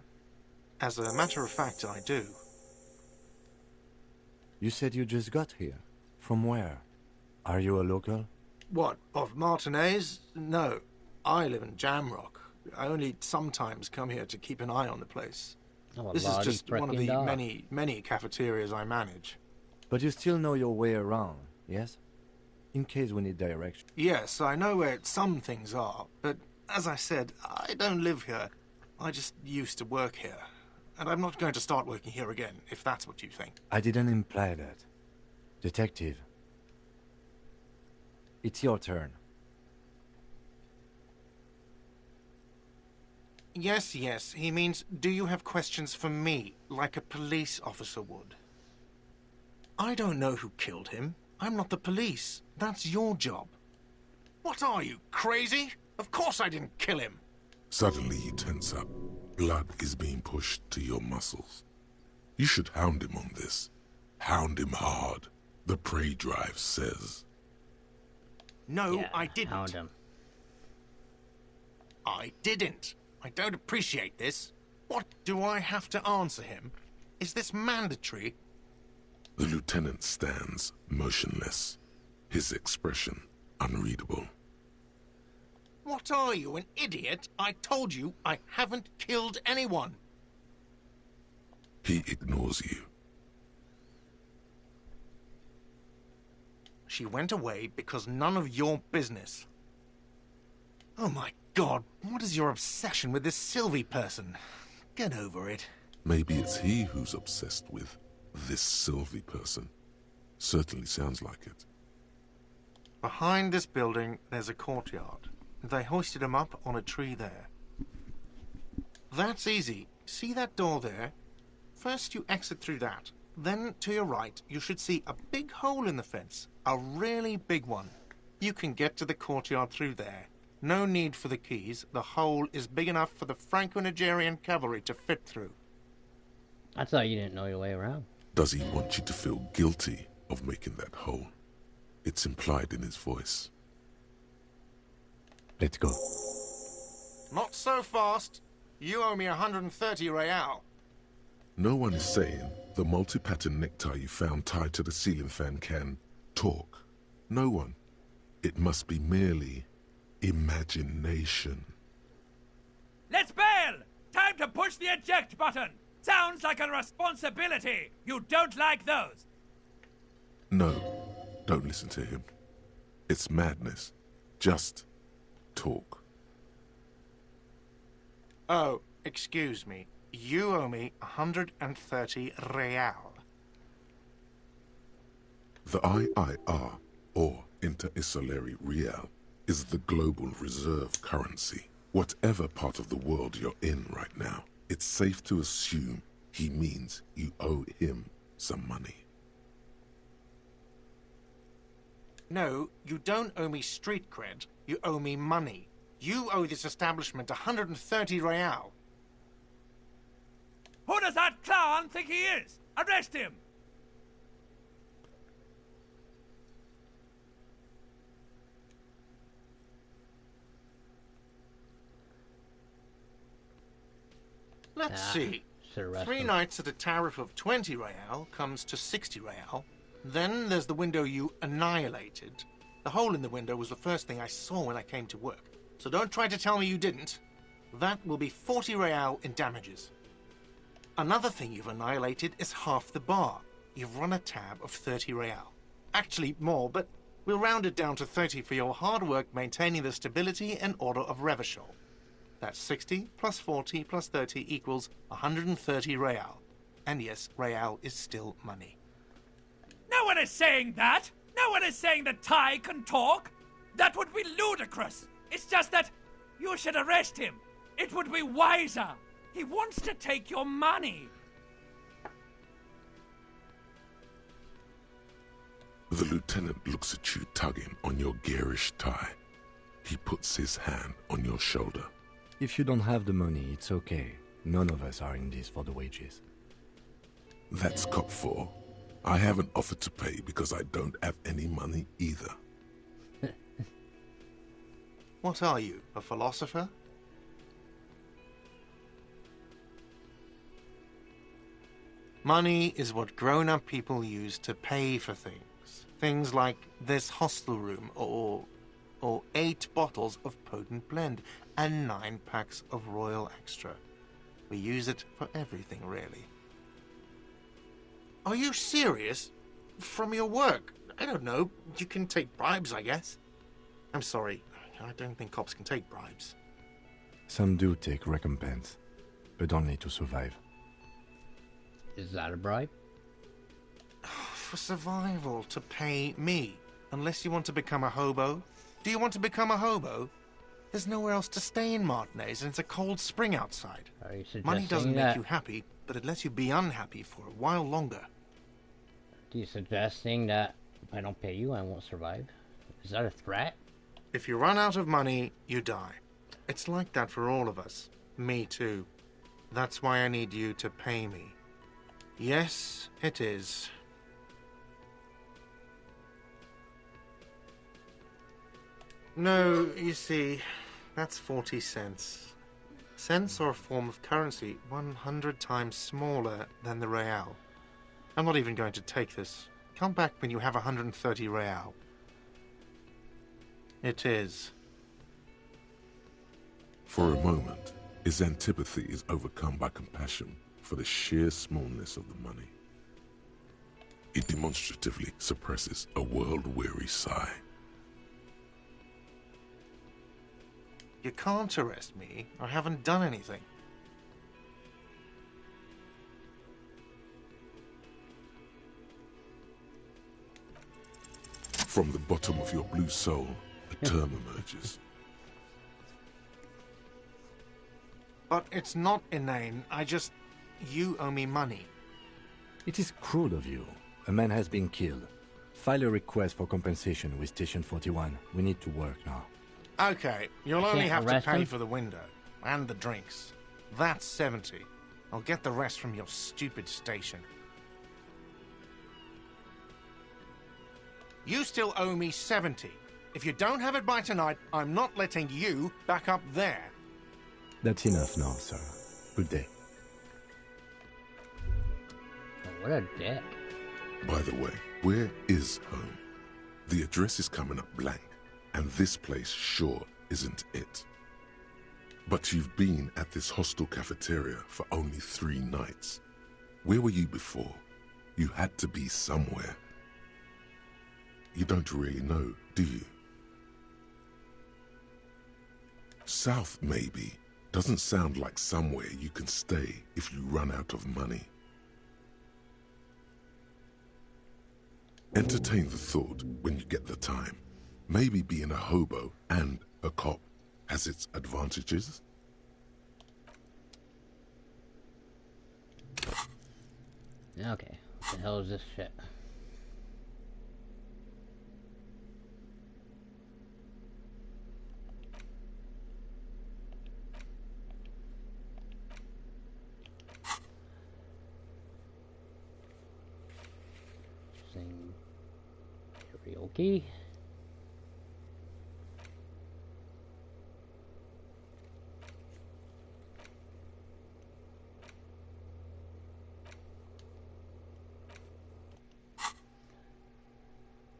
[SPEAKER 6] As a matter of fact, I do.
[SPEAKER 8] You said you just got here. From where? Are you a local?
[SPEAKER 6] What, of Martinez? No. I live in Jamrock. I only sometimes come here to keep an eye on the place.
[SPEAKER 1] Oh, a
[SPEAKER 6] This is
[SPEAKER 1] lottie
[SPEAKER 6] just one of
[SPEAKER 1] frickin'
[SPEAKER 6] the
[SPEAKER 1] dog.
[SPEAKER 6] many cafeterias I manage.
[SPEAKER 8] But you still know your way around, yes? In case we need direction.
[SPEAKER 6] Yes, I know where some things are, but as I said, I don't live here. I just used to work here. And I'm not going to start working here again, if that's what you think.
[SPEAKER 8] I didn't imply that. Detective. It's your turn.
[SPEAKER 6] Yes, he means, do you have questions for me, like a police officer would? I don't know who killed him. I'm not the police. That's your job. What are you, crazy? Of course I didn't kill him.
[SPEAKER 4] Suddenly you tense up. Blood is being pushed to your muscles. You should hound him on this. Hound him hard. The prey drive says.
[SPEAKER 6] No,
[SPEAKER 1] Yeah,
[SPEAKER 6] I didn't.
[SPEAKER 1] hound him.
[SPEAKER 6] I didn't. I don't appreciate this. What do I have to answer him? Is this mandatory?
[SPEAKER 4] The lieutenant stands motionless, his expression unreadable.
[SPEAKER 6] What are you, an idiot? I told you I haven't killed anyone.
[SPEAKER 4] He ignores you.
[SPEAKER 6] She went away because none of your business. Oh my God, what is your obsession with this Sylvie person? Get over it.
[SPEAKER 4] Maybe it's he who's obsessed with this Sylvie person. Certainly sounds like it.
[SPEAKER 6] Behind this building, there's a courtyard. They hoisted him up on a tree there. That's easy. See that door there? First you exit through that. Then, to your right, you should see a big hole in the fence. A really big one. You can get to the courtyard through there. No need for the keys. The hole is big enough for the Franco-Nigerian cavalry to fit through.
[SPEAKER 1] I thought you didn't know your way around.
[SPEAKER 4] Does he want you to feel guilty of making that hole? It's implied in his voice.
[SPEAKER 8] Let's go.
[SPEAKER 6] Not so fast. You owe me 130 real.
[SPEAKER 4] No one is saying the multi-pattern necktie you found tied to the ceiling fan can talk. No one. It must be merely imagination.
[SPEAKER 9] Let's bail! Time to push the eject button! Sounds like a responsibility! You don't like those!
[SPEAKER 4] No, don't listen to him. It's madness. Just talk.
[SPEAKER 6] Oh, excuse me. You owe me 130 real.
[SPEAKER 4] The IIR, or Inter-Isolary Real, is the global reserve currency. Whatever part of the world you're in right now, it's safe to assume he means you owe him some money.
[SPEAKER 6] No, you don't owe me street cred. You owe me money. You owe this establishment 130 real.
[SPEAKER 9] Who does that clown think he is? Arrest him!
[SPEAKER 6] Let's see.
[SPEAKER 1] Should arrest
[SPEAKER 6] 3
[SPEAKER 1] him.
[SPEAKER 6] nights at a tariff of 20 real comes to 60 real. Then there's the window you annihilated. The hole in the window was the first thing I saw when I came to work. So don't try to tell me you didn't. That will be 40 real in damages. Another thing you've annihilated is half the bar. You've run a tab of 30 real. Actually more, but we'll round it down to 30 for your hard work maintaining the stability and order of Revachol. That's 60 plus 40 plus 30 equals 130 real. And yes, real is still money.
[SPEAKER 9] No one is saying that! No one is saying that Ty can talk! That would be ludicrous! It's just that you should arrest him. It would be wiser. He wants to take your money.
[SPEAKER 4] The lieutenant looks at you tugging on your garish tie. He puts his hand on your shoulder.
[SPEAKER 8] If you don't have the money, it's okay. None of us are in this for the wages.
[SPEAKER 4] That's Cop 4. I haven't offered to pay because I don't have any money either.
[SPEAKER 6] What are you, a philosopher? Money is what grown-up people use to pay for things. Things like this hostel room, or 8 bottles of potent blend, and 9 packs of Royal Extra. We use it for everything, really. Are you serious? From your work? I don't know. You can take bribes, I guess. I'm sorry. I don't think cops can take bribes.
[SPEAKER 8] Some do take recompense, but only to survive.
[SPEAKER 1] Is that a bribe?
[SPEAKER 6] For survival, to pay me. Unless you want to become a hobo. Do you want to become a hobo? There's nowhere else to stay in Martinez, and it's a cold spring outside.
[SPEAKER 1] Are you suggesting
[SPEAKER 6] Money doesn't
[SPEAKER 1] that...
[SPEAKER 6] make you happy, but it lets you be unhappy for a while longer.
[SPEAKER 1] Are you suggesting that if I don't pay you, I won't survive? Is that a threat?
[SPEAKER 6] If you run out of money, you die. It's like that for all of us. Me too. That's why I need you to pay me. Yes, it is. No, you see, that's 40 cents. Cents are a form of currency 100 times smaller than the real. I'm not even going to take this. Come back when you have 130 real. It is.
[SPEAKER 4] For a moment, his antipathy is overcome by compassion for the sheer smallness of the money. He demonstratively suppresses a world-weary sigh.
[SPEAKER 6] You can't arrest me. I haven't done anything.
[SPEAKER 4] From the bottom of your blue soul, a term emerges.
[SPEAKER 6] But it's not inane. You owe me money.
[SPEAKER 8] It is cruel of you. A man has been killed. File a request for compensation with Station 41. We need to work now.
[SPEAKER 6] Okay, you'll
[SPEAKER 1] I
[SPEAKER 6] only
[SPEAKER 1] can't
[SPEAKER 6] have to
[SPEAKER 1] arrest
[SPEAKER 6] pay
[SPEAKER 1] him?
[SPEAKER 6] for the window. And the drinks. That's 70. I'll get the rest from your stupid station. You still owe me 70. If you don't have it by tonight, I'm not letting you back up there.
[SPEAKER 8] That's enough now, sir. Good day.
[SPEAKER 1] Oh, what a dick.
[SPEAKER 4] By the way, where is home? The address is coming up blank, and this place sure isn't it. But you've been at this hostel cafeteria for only 3 nights. Where were you before? You had to be somewhere. You don't really know, do you? South, maybe. Doesn't sound like somewhere you can stay if you run out of money. Entertain the thought when you get the time. Maybe being a hobo and a cop has its advantages.
[SPEAKER 1] Okay, what the hell is this shit? Sing karaoke.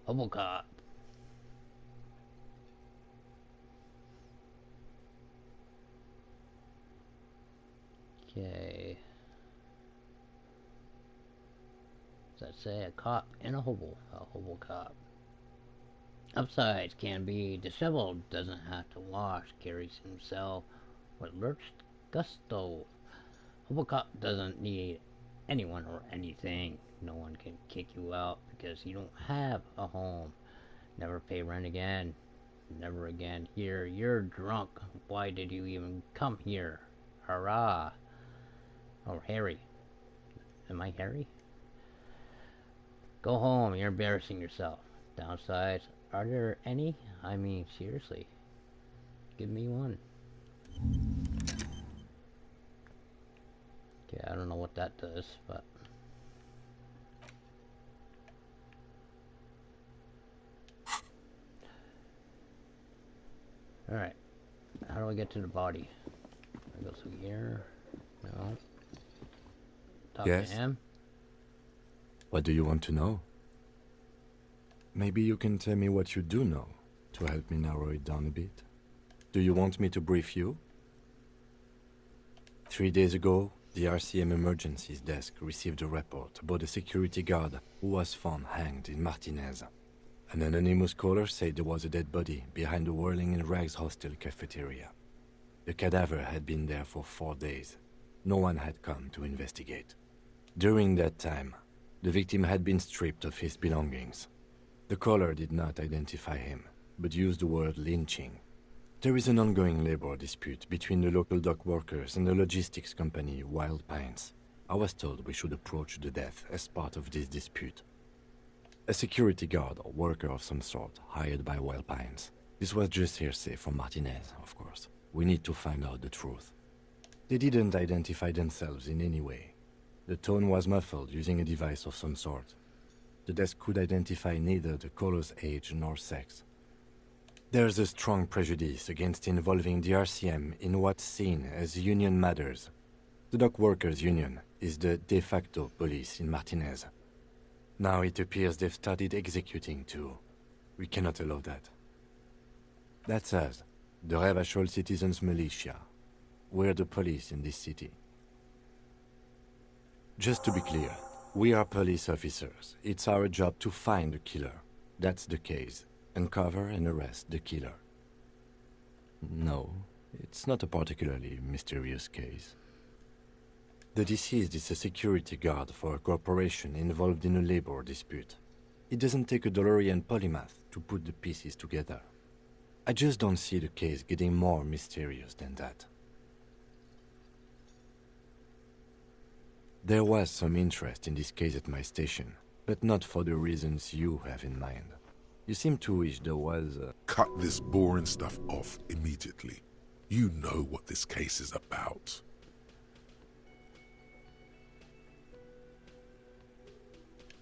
[SPEAKER 1] Bubblecop. Okay. Does that say a cop and a hobo? A hobo cop. Upsides can be disheveled, doesn't have to wash, carries himself with lurched gusto. Hobo cop doesn't need anyone or anything. No one can kick you out because you don't have a home. Never pay rent again. Never again. Here, you're drunk. Why did you even come here? Hurrah. Oh, Harry. Am I Harry? Go home. You're embarrassing yourself. Downsides. Are there any? I mean, seriously. Give me one. Okay, I don't know what that does, but... Alright. How do I get to the body? I go through here? No. Talk
[SPEAKER 8] Yes?
[SPEAKER 1] to him?
[SPEAKER 8] What do you want to know? Maybe you can tell me what you do know to help me narrow it down a bit. Do you want me to brief you? 3 days ago, the RCM Emergencies Desk received a report about a security guard who was found hanged in Martinez. An anonymous caller said there was a dead body behind the Whirling in Rags hostel cafeteria. The cadaver had been there for 4 days. No one had come to investigate. During that time, the victim had been stripped of his belongings. The caller did not identify him, but used the word lynching. There is an ongoing labor dispute between the local dock workers and the logistics company Wild Pines. I was told we should approach the death as part of this dispute. A security guard or worker of some sort hired by Wild Pines. This was just hearsay from Martinez, of course. We need to find out the truth. They didn't identify themselves in any way. The tone was muffled using a device of some sort. The desk could identify neither the caller's age nor sex. There's a strong prejudice against involving the RCM in what's seen as union matters. The dock workers' union is the de facto police in Martinez. Now it appears they've started executing too. We cannot allow that. That's us, the Revachol Citizens Militia. We're the police in this city. Just to be clear, we are police officers. It's our job to find the killer. That's the case. Uncover and arrest the killer. No, it's not a particularly mysterious case. The deceased is a security guard for a corporation involved in a labor dispute. It doesn't take a DeLorean polymath to put the pieces together. I just don't see the case getting more mysterious than that. There was some interest in this case at my station, but not for the reasons you have in mind. You seem to wish there was a...
[SPEAKER 4] Cut this boring stuff off immediately. You know what this case is about.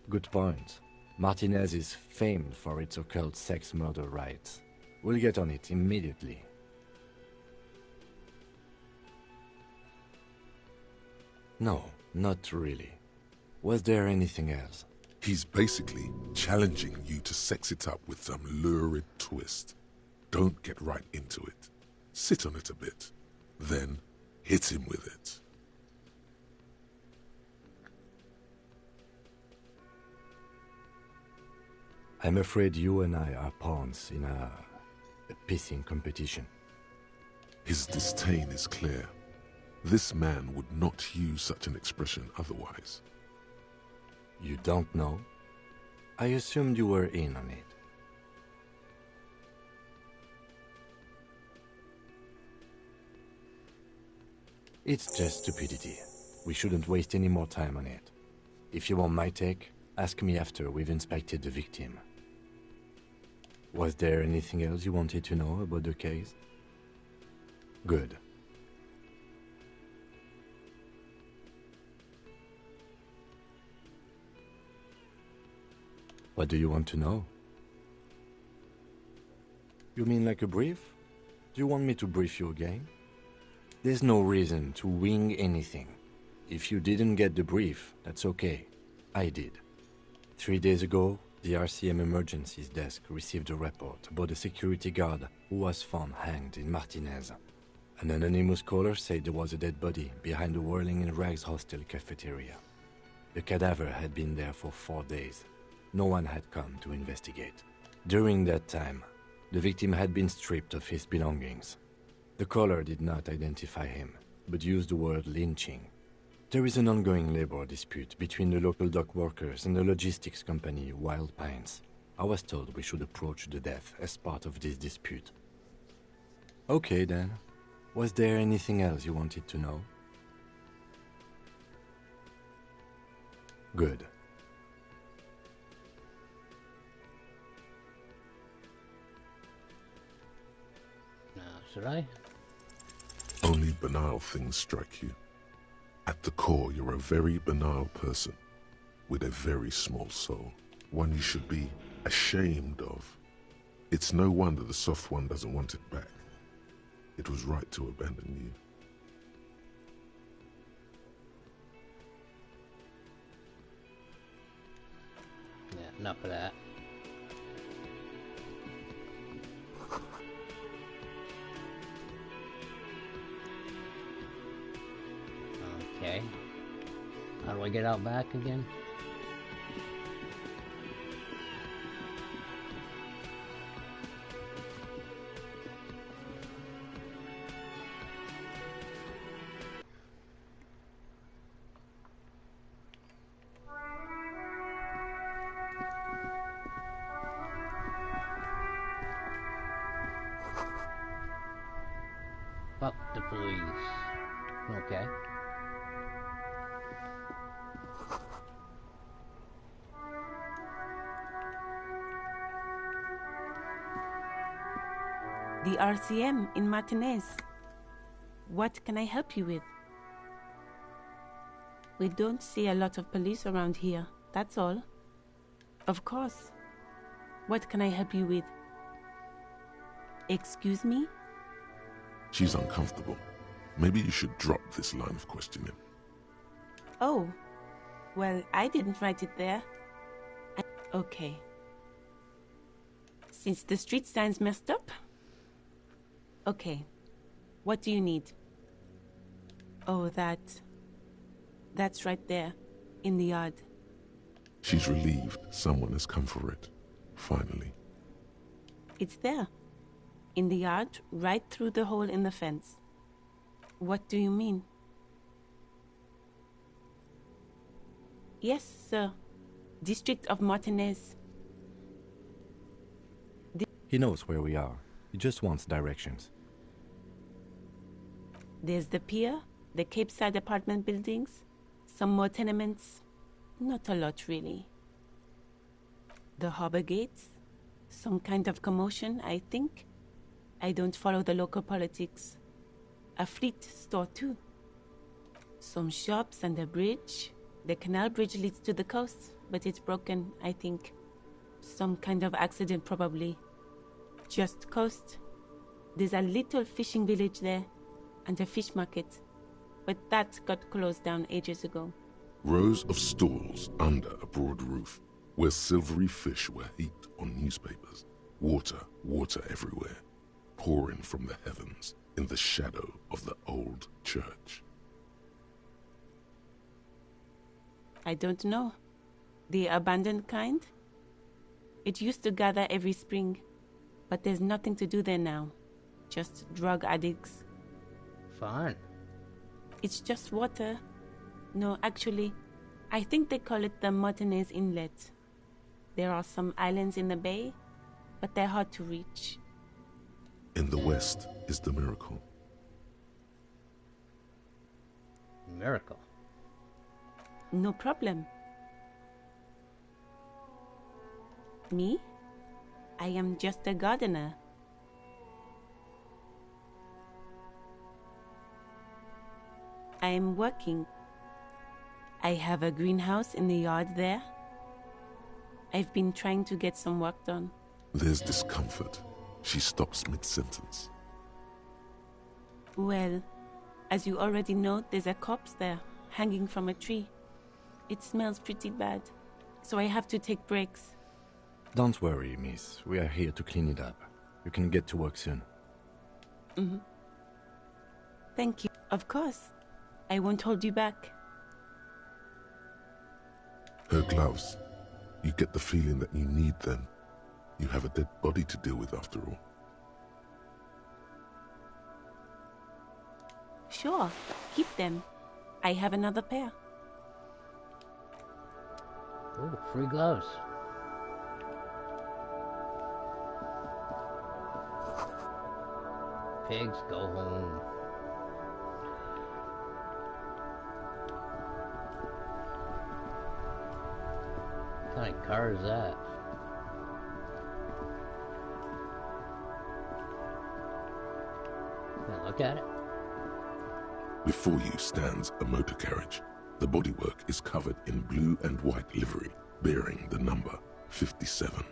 [SPEAKER 8] Good point. Martinez is famed for its occult sex murder rites. We'll get on it immediately. No, not really. Was there anything else?
[SPEAKER 4] He's basically challenging you to sex it up with some lurid twist. Don't get right into it. Sit on it a bit. Then hit him with it.
[SPEAKER 8] I'm afraid you and I are pawns in a pissing competition.
[SPEAKER 4] His disdain is clear. This man would not use such an expression otherwise.
[SPEAKER 8] You don't know? I assumed you were in on it. It's just stupidity. We shouldn't waste any more time on it. If you want my take, ask me after we've inspected the victim. Was there anything else you wanted to know about the case? Good. What do you want to know? You mean like a brief? Do you want me to brief you again? There's no reason to wing anything. If you didn't get the brief, that's okay. I did. 3 days ago, the RCM Emergencies Desk received a report about a security guard who was found hanged in Martinez. An anonymous caller said there was a dead body behind the Whirling in Rags hostel cafeteria. The cadaver had been there for 4 days. No one had come to investigate. During that time, the victim had been stripped of his belongings. The caller did not identify him, but used the word lynching. There is an ongoing labor dispute between the local dock workers and the logistics company Wild Pines. I was told we should approach the death as part of this dispute. Okay then. Was there anything else you wanted to know? Good.
[SPEAKER 1] Now, should I?
[SPEAKER 4] Only banal things strike you. At the core, you're a very banal person with a very small soul. One you should be ashamed of. It's no wonder the soft one doesn't want it back. It was right to abandon you.
[SPEAKER 1] enough of that. Okay. How do I get out back again? Fuck the police. Okay.
[SPEAKER 10] The RCM in Martinez. What can I help you with? We don't see a lot of police around here, that's all. Of course. What can I help you with? Excuse me?
[SPEAKER 4] She's uncomfortable. Maybe you should drop this line of questioning.
[SPEAKER 10] Oh. Well, I didn't write it there. Okay. Since the street sign's messed up? Okay. What do you need? Oh, that's right there, in the yard.
[SPEAKER 4] She's relieved someone has come for it. Finally.
[SPEAKER 10] It's there. In the yard, right through the hole in the fence. What do you mean? Yes, sir. District of Martinez.
[SPEAKER 8] He knows where we are. He just wants directions.
[SPEAKER 10] There's the pier, the Cape Side apartment buildings, some more tenements. Not a lot, really. The harbor gates, some kind of commotion, I think. I don't follow the local politics. A fleet store, too. Some shops and a bridge. The canal bridge leads to the coast, but it's broken, I think. Some kind of accident, probably. Just coast. There's a little fishing village there, and a fish market. But that got closed down ages ago.
[SPEAKER 4] Rows of stalls under a broad roof, where silvery fish were heaped on newspapers. Water, water everywhere, pouring from the heavens in the shadow of the old church.
[SPEAKER 10] I don't know. The abandoned kind? It used to gather every spring, but there's nothing to do there now. Just drug addicts.
[SPEAKER 1] Fun.
[SPEAKER 10] It's just water. No, actually, I think they call it the Martinez Inlet. There are some islands in the bay, but they're hard to reach.
[SPEAKER 4] In the west is the miracle.
[SPEAKER 1] Miracle.
[SPEAKER 10] No problem. Me? I am just a gardener. I am working. I have a greenhouse in the yard there. I've been trying to get some work done.
[SPEAKER 4] There's discomfort. She stops mid-sentence.
[SPEAKER 10] Well, as you already know, there's a corpse there, hanging from a tree. It smells pretty bad, so I have to take breaks.
[SPEAKER 8] Don't worry, miss. We are here to clean it up. You can get to work soon.
[SPEAKER 10] Mm-hmm. Thank you. Of course. I won't hold you back.
[SPEAKER 4] Her gloves. You get the feeling that you need them. You have a dead body to deal with after all.
[SPEAKER 10] Sure, keep them. I have another pair.
[SPEAKER 1] Ooh, free gloves. Pigs, go home. What kind of car is that? Can I look at it?
[SPEAKER 4] Before you stands a motor carriage. The bodywork is covered in blue and white livery, bearing the number 57.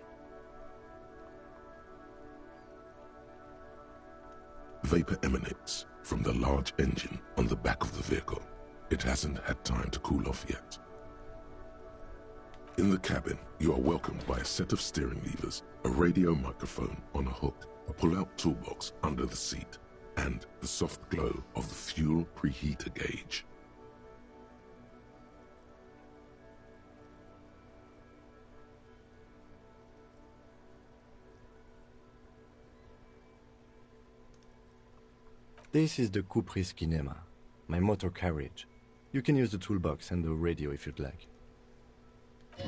[SPEAKER 4] Vapor emanates from the large engine on the back of the vehicle. It hasn't had time to cool off yet. In the cabin, you are welcomed by a set of steering levers, a radio microphone on a hook, a pull-out toolbox under the seat, and the soft glow of the fuel preheater gauge.
[SPEAKER 8] This is the Kupris Kinema, my motor carriage. You can use the toolbox and the radio if you'd like.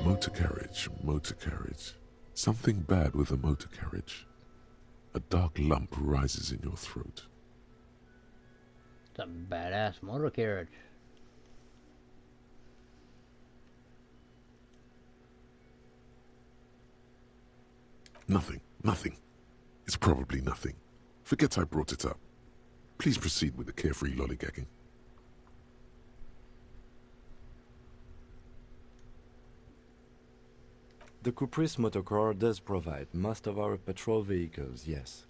[SPEAKER 4] Motor carriage, motor carriage. Something bad with a motor carriage. A dark lump rises in your throat.
[SPEAKER 1] It's a badass motor carriage.
[SPEAKER 4] Nothing, nothing. It's probably nothing. Forget I brought it up. Please proceed with the carefree lollygagging.
[SPEAKER 8] The Kupris Motorcar does provide most of our patrol vehicles, yes.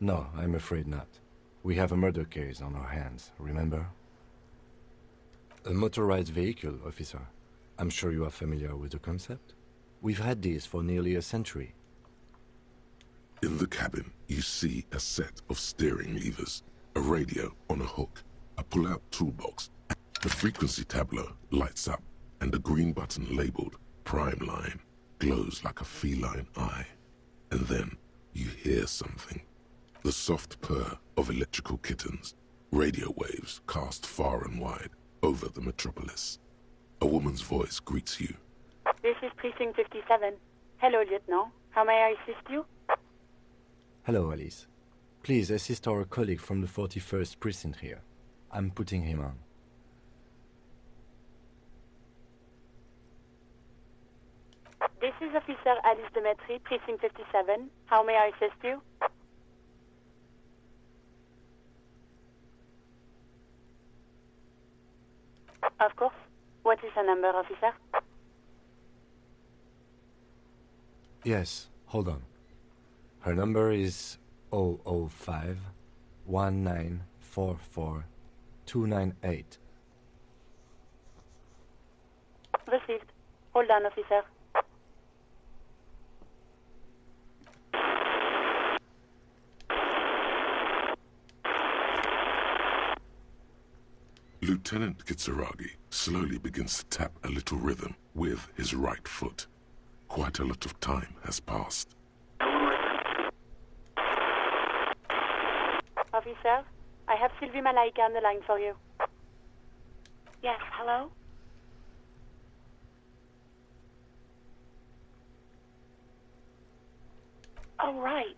[SPEAKER 8] No, I'm afraid not. We have a murder case on our hands, remember? A motorized vehicle, officer. I'm sure you are familiar with the concept. We've had these for nearly a century.
[SPEAKER 4] In the cabin, you see a set of steering levers, a radio on a hook, a pull-out toolbox. The frequency tableau lights up, and the green button labeled Prime Line glows like a feline eye. And then you hear something. The soft purr of electrical kittens, radio waves cast far and wide over the metropolis. A woman's voice greets you.
[SPEAKER 11] This is Precinct 57. Hello, Lieutenant. How may I assist you?
[SPEAKER 8] Hello, Alice. Please assist our colleague from the 41st Precinct here. I'm putting him on.
[SPEAKER 11] This is Officer Alice Demetri, Precinct 57. How may I assist you? Of course. What is the number, officer?
[SPEAKER 8] Yes, hold on. Her number is 005 1944 298.
[SPEAKER 11] Received. Hold on, officer.
[SPEAKER 4] Lieutenant Kitsuragi slowly begins to tap a little rhythm with his right foot. Quite a lot of time has passed.
[SPEAKER 11] Officer, I have Sylvie Malaika on the line for you. Yes, hello? Oh, right.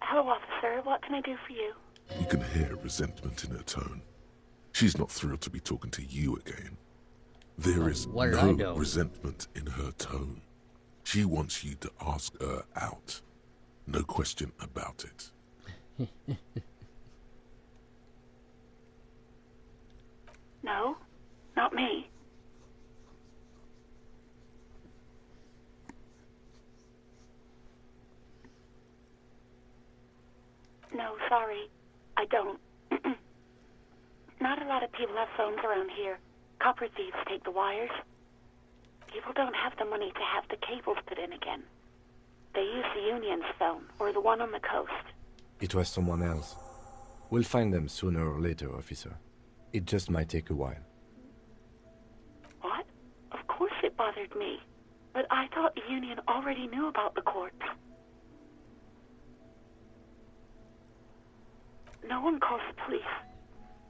[SPEAKER 11] Hello, officer. What can I do for you?
[SPEAKER 4] You can hear resentment in her tone. She's not thrilled to be talking to you again. There is no resentment in her tone. She wants you to ask her out. No question about it.
[SPEAKER 11] No, not me. No, sorry. I don't. Not a lot of people have phones around here. Copper thieves take the wires. People don't have the money to have the cables put in again. They use the Union's phone, or the one on the coast.
[SPEAKER 8] It was someone else. We'll find them sooner or later, officer. It just might take a while.
[SPEAKER 11] What? Of course it bothered me. But I thought the Union already knew about the corpse. No one calls the police.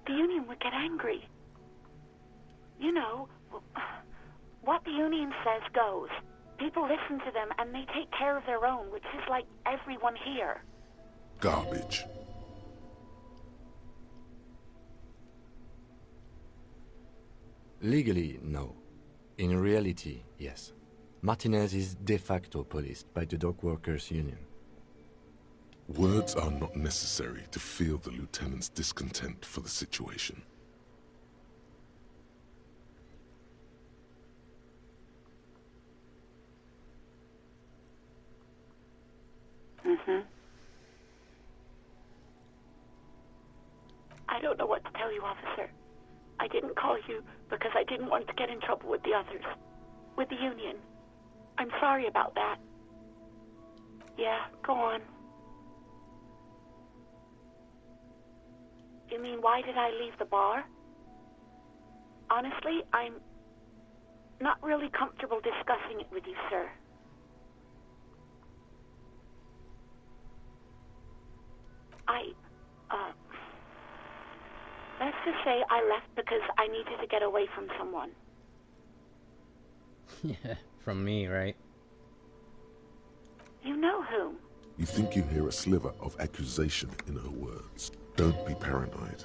[SPEAKER 11] The Union would get angry. You know, what the Union says goes. People listen to them and they take care of their own, which is like everyone here.
[SPEAKER 4] Garbage.
[SPEAKER 8] Legally, no. In reality, yes. Martinez is de facto policed by the Dock Workers Union.
[SPEAKER 4] Words are not necessary to feel the lieutenant's discontent for the situation.
[SPEAKER 11] I don't know what to tell you, officer. I didn't call you because I didn't want to get in trouble with the others. With the union. I'm sorry about that. Yeah, go on. You mean, why did I leave the bar? Honestly, I'm not really comfortable discussing it with you, sir. Let's just say I left because I needed to get away from someone.
[SPEAKER 1] Yeah, from me, right?
[SPEAKER 11] You know whom?
[SPEAKER 4] You think you hear a sliver of accusation in her words. Don't be paranoid.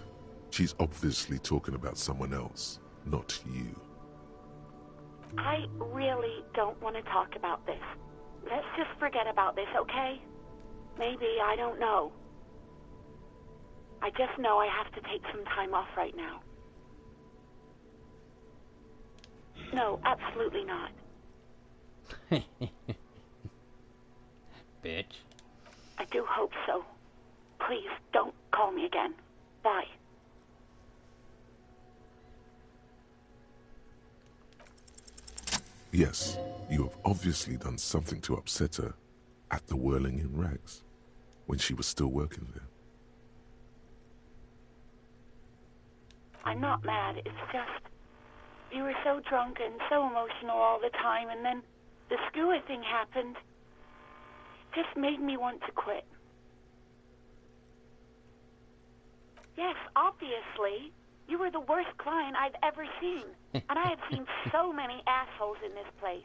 [SPEAKER 4] She's obviously talking about someone else, not you.
[SPEAKER 11] I really don't want to talk about this. Let's just forget about this, okay? Maybe, I don't know. I just know I have to take some time off right now. No, absolutely not.
[SPEAKER 1] Bitch.
[SPEAKER 11] I do hope so. Please, don't call me again. Bye.
[SPEAKER 4] Yes, you have obviously done something to upset her at the Whirling in Rags, when she was still working there.
[SPEAKER 11] I'm not mad, it's just... You were so drunk and so emotional all the time, and then the skua thing happened. It just made me want to quit. Yes, obviously. You were the worst client I've ever seen. And I have seen so many assholes in this place.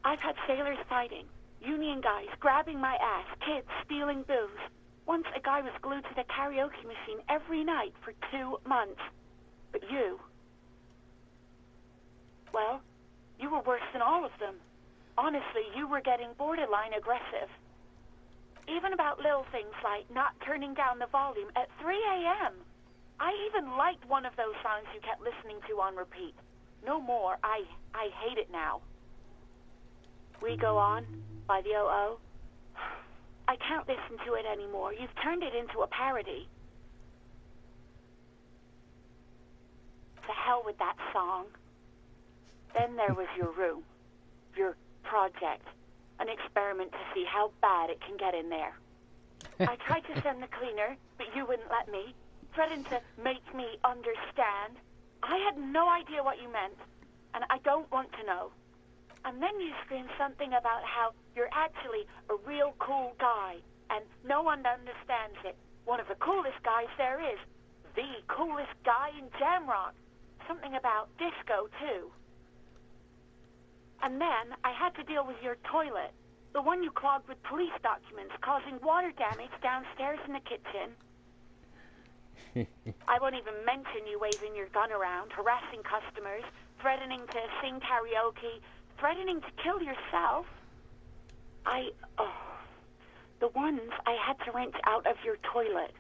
[SPEAKER 11] I've had sailors fighting, union guys grabbing my ass, kids stealing booze. Once a guy was glued to the karaoke machine every night for 2 months. But you... Well, you were worse than all of them. Honestly, you were getting borderline aggressive. Even about little things like not turning down the volume at 3 a.m. I even liked one of those songs you kept listening to on repeat. No more. I hate it now. We Go On by the O.O. I can't listen to it anymore. You've turned it into a parody. To hell with that song. Then there was your room. Your project. An experiment to see how bad it can get in there. I tried to send the cleaner, but you wouldn't let me. Threatened to make me understand. I had no idea what you meant, and I don't want to know. And then you screamed something about how you're actually a real cool guy, and no one understands it. One of the coolest guys there is. The coolest guy in Jamrock. Something about disco, too. And then I had to deal with your toilet. The one you clogged with police documents, causing water damage downstairs in the kitchen. I won't even mention you waving your gun around, harassing customers, threatening to sing karaoke, threatening to kill yourself. The ones I had to wrench out of your toilet.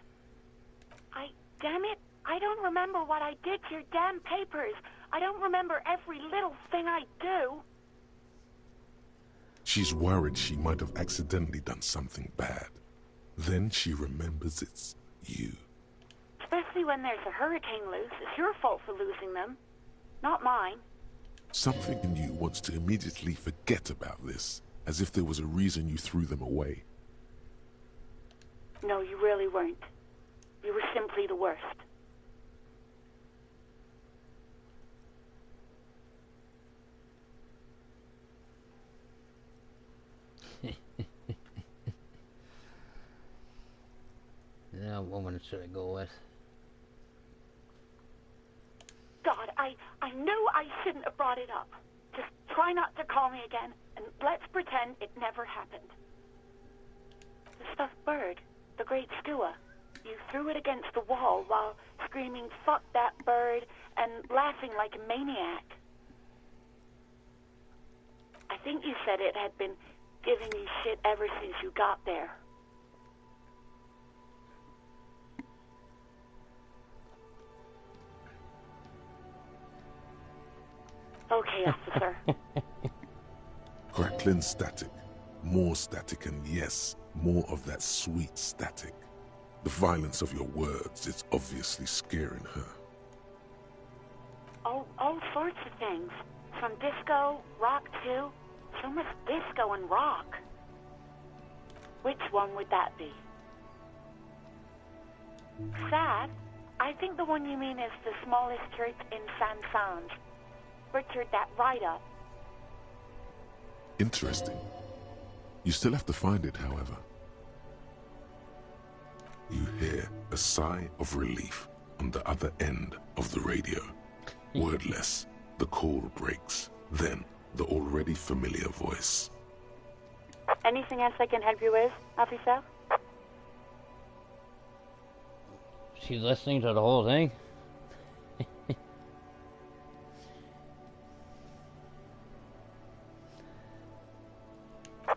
[SPEAKER 11] Damn it, I don't remember what I did to your damn papers. I don't remember every little thing I do.
[SPEAKER 4] She's worried she might have accidentally done something bad. Then she remembers it's you.
[SPEAKER 11] Especially when there's a hurricane loose. It's your fault for losing them, not mine.
[SPEAKER 4] Something in you wants to immediately forget about this, as if there was a reason you threw them away.
[SPEAKER 11] No, you really weren't. You were simply the worst.
[SPEAKER 1] Now, what woman should I go with?
[SPEAKER 11] God, I knew I shouldn't have brought it up. Just try not to call me again, and let's pretend it never happened. The stuffed bird, the great skua. You threw it against the wall while screaming, "Fuck that bird," and laughing like a maniac. I think you said it had been giving you shit ever since you got there. Okay, officer.
[SPEAKER 4] Crackling static. More static, and yes, more of that sweet static. The violence of your words is obviously scaring her.
[SPEAKER 11] sorts of things. From disco, rock too. So much disco and rock. Which one would that be? Sad? I think the one you mean is the smallest church in San Sanj. Richard, that right up.
[SPEAKER 4] Interesting. You still have to find it, however. You hear a sigh of relief on the other end of the radio. Wordless, the call breaks. Then, the already familiar voice.
[SPEAKER 11] Anything else I can help you with, officer?
[SPEAKER 1] She's listening to the whole thing.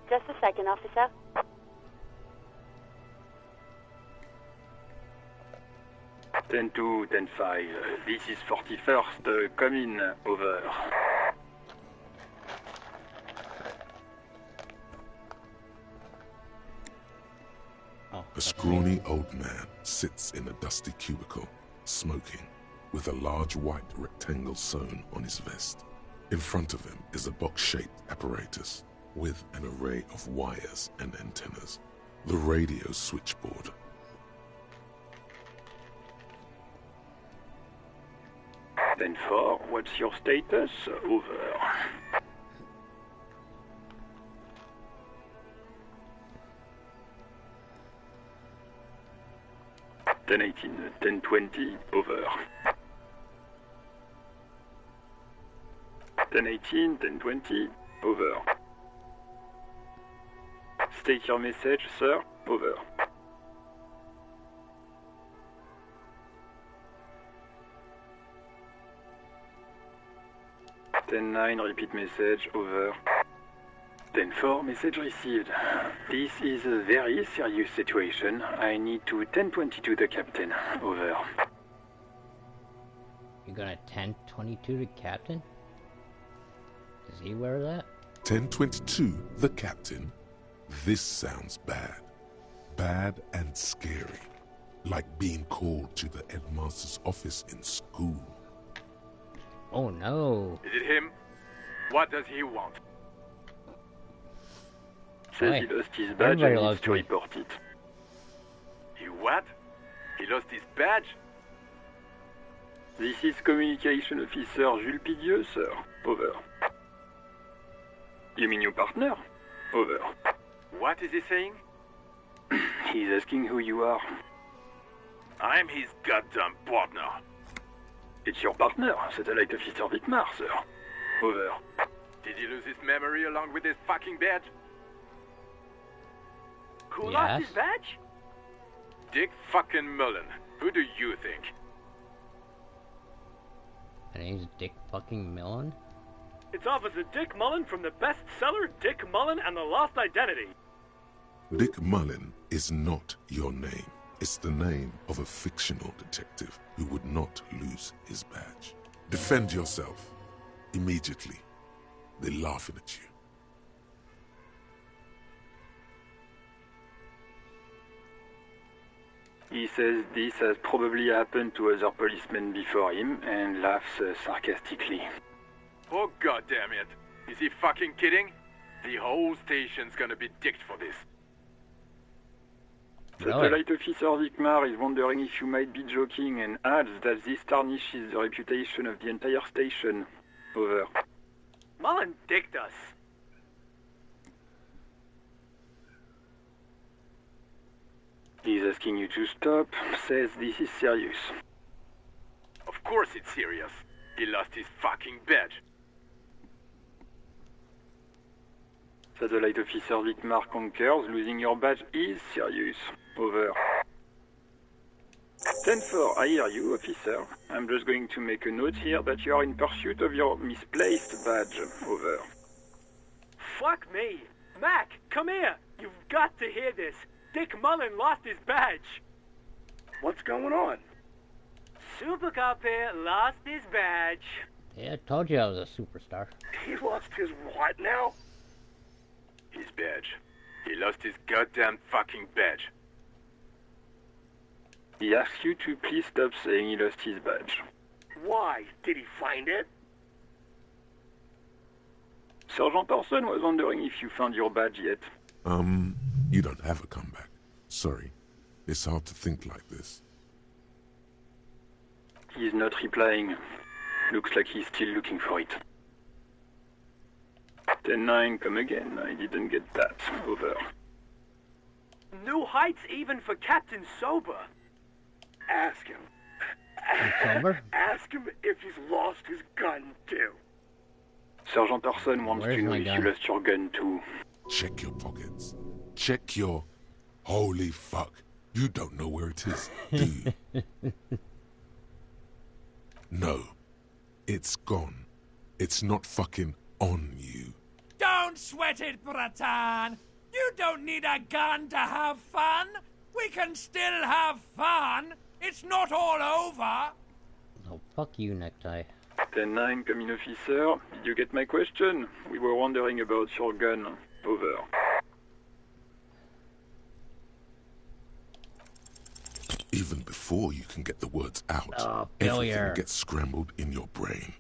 [SPEAKER 11] Just a second, officer.
[SPEAKER 12] 10-2, 10-5. This is 41st. Come in. Over.
[SPEAKER 4] A scrawny old man sits in a dusty cubicle, smoking, with a large white rectangle sewn on his vest. In front of him is a box-shaped apparatus with an array of wires and antennas. The radio switchboard.
[SPEAKER 12] Then 4, what's your status? Over. Ten 18, 10-20, over. 10-18, 10-20, over. State your message, sir. Over. 10-9, repeat message, over. 10-4, message received. This is a very serious situation. I need to 10-22 the captain. Over.
[SPEAKER 1] You're gonna 10-22 the captain? Is he aware of that?
[SPEAKER 4] 10-22, the captain. This sounds bad. Bad and scary. Like being called to the headmaster's office in school.
[SPEAKER 1] Oh no.
[SPEAKER 13] Is it him? What does he want?
[SPEAKER 12] Says he lost his badge and needs to report it.
[SPEAKER 13] He what? He lost his badge?
[SPEAKER 12] This is Communication Officer Jules Pidieux, sir. Over. You mean your partner? Over.
[SPEAKER 13] What is he saying?
[SPEAKER 12] He's asking who you are.
[SPEAKER 13] I'm his goddamn partner.
[SPEAKER 12] It's your partner, Satellite Officer Vitmar, sir. Over.
[SPEAKER 13] Did he lose his memory along with his fucking badge?
[SPEAKER 9] Who lost his badge?
[SPEAKER 13] Dick fucking Mullen. Who do you think?
[SPEAKER 1] My name's Dick fucking Mullen?
[SPEAKER 9] It's Officer Dick Mullen from the bestseller Dick Mullen and the Lost Identity.
[SPEAKER 4] Dick Mullen is not your name. It's the name of a fictional detective who would not lose his badge. Defend yourself. Immediately. They're laughing at you.
[SPEAKER 12] He says this has probably happened to other policemen before him and laughs sarcastically.
[SPEAKER 13] Oh goddamn it! Is he fucking kidding? The whole station's gonna be dicked for this.
[SPEAKER 12] Satellite Officer Vicmar is wondering if you might be joking and adds that this tarnishes the reputation of the entire station. Over.
[SPEAKER 9] Mullen dicked us.
[SPEAKER 12] He's asking you to stop, says this is serious.
[SPEAKER 13] Of course it's serious. He lost his fucking badge.
[SPEAKER 12] Satellite Officer Vicmar concurs, losing your badge is serious. Over. 10-4, I hear you, officer. I'm just going to make a note here that you are in pursuit of your misplaced badge. Over.
[SPEAKER 9] Fuck me. Mac, come here. You've got to hear this. Dick Mullen lost his badge.
[SPEAKER 13] What's going on?
[SPEAKER 9] Super Cop here lost his badge.
[SPEAKER 1] Yeah, I told you I was a superstar.
[SPEAKER 13] He lost his what now? His badge. He lost his goddamn fucking badge.
[SPEAKER 12] He asks you to please stop saying he lost his badge.
[SPEAKER 13] Why? Did he find it?
[SPEAKER 12] Sergeant Orson was wondering if you found your badge yet.
[SPEAKER 4] You don't have a comeback. Sorry. It's hard to think like this.
[SPEAKER 12] He's not replying. Looks like he's still looking for it. 10-9, come again. I didn't get that. Over.
[SPEAKER 13] New heights even for Captain Sober. Ask him.
[SPEAKER 1] Sober?
[SPEAKER 13] Ask him if he's lost his gun, too.
[SPEAKER 12] Sergeant Orson wants
[SPEAKER 1] Where's
[SPEAKER 12] to know
[SPEAKER 1] my
[SPEAKER 12] if
[SPEAKER 1] gun?
[SPEAKER 12] you lost your gun too.
[SPEAKER 4] Check your pockets. Check your... Holy fuck. You don't know where it is, do you? No. It's gone. It's not fucking on you.
[SPEAKER 9] Don't sweat it, Bratan. You don't need a gun to have fun. We can still have fun. It's not all over.
[SPEAKER 1] Oh, fuck you, Necktie.
[SPEAKER 12] 10-9, come in, officer. Did you get my question? We were wondering about your gun. Over.
[SPEAKER 4] Even before you can get the words out,
[SPEAKER 1] Oh,
[SPEAKER 4] everything
[SPEAKER 1] failure.
[SPEAKER 4] gets scrambled in your brain.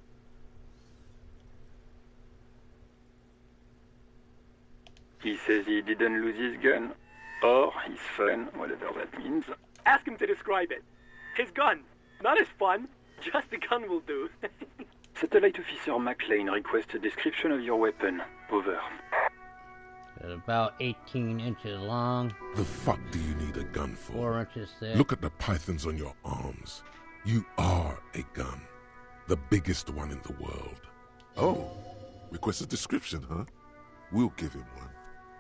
[SPEAKER 12] He says he didn't lose his gun. Or his fun, whatever that means.
[SPEAKER 13] Ask him to describe it. His gun. Not his fun. Just the gun will do.
[SPEAKER 12] Satellite Officer McLean requests a description of your weapon. Over.
[SPEAKER 1] It's about 18 inches long,
[SPEAKER 4] The fuck do you need a gun for?
[SPEAKER 1] 4 inches thick.
[SPEAKER 4] Look at the pythons on your arms. You are a gun. The biggest one in the world. Oh, request a description, huh? We'll give him one.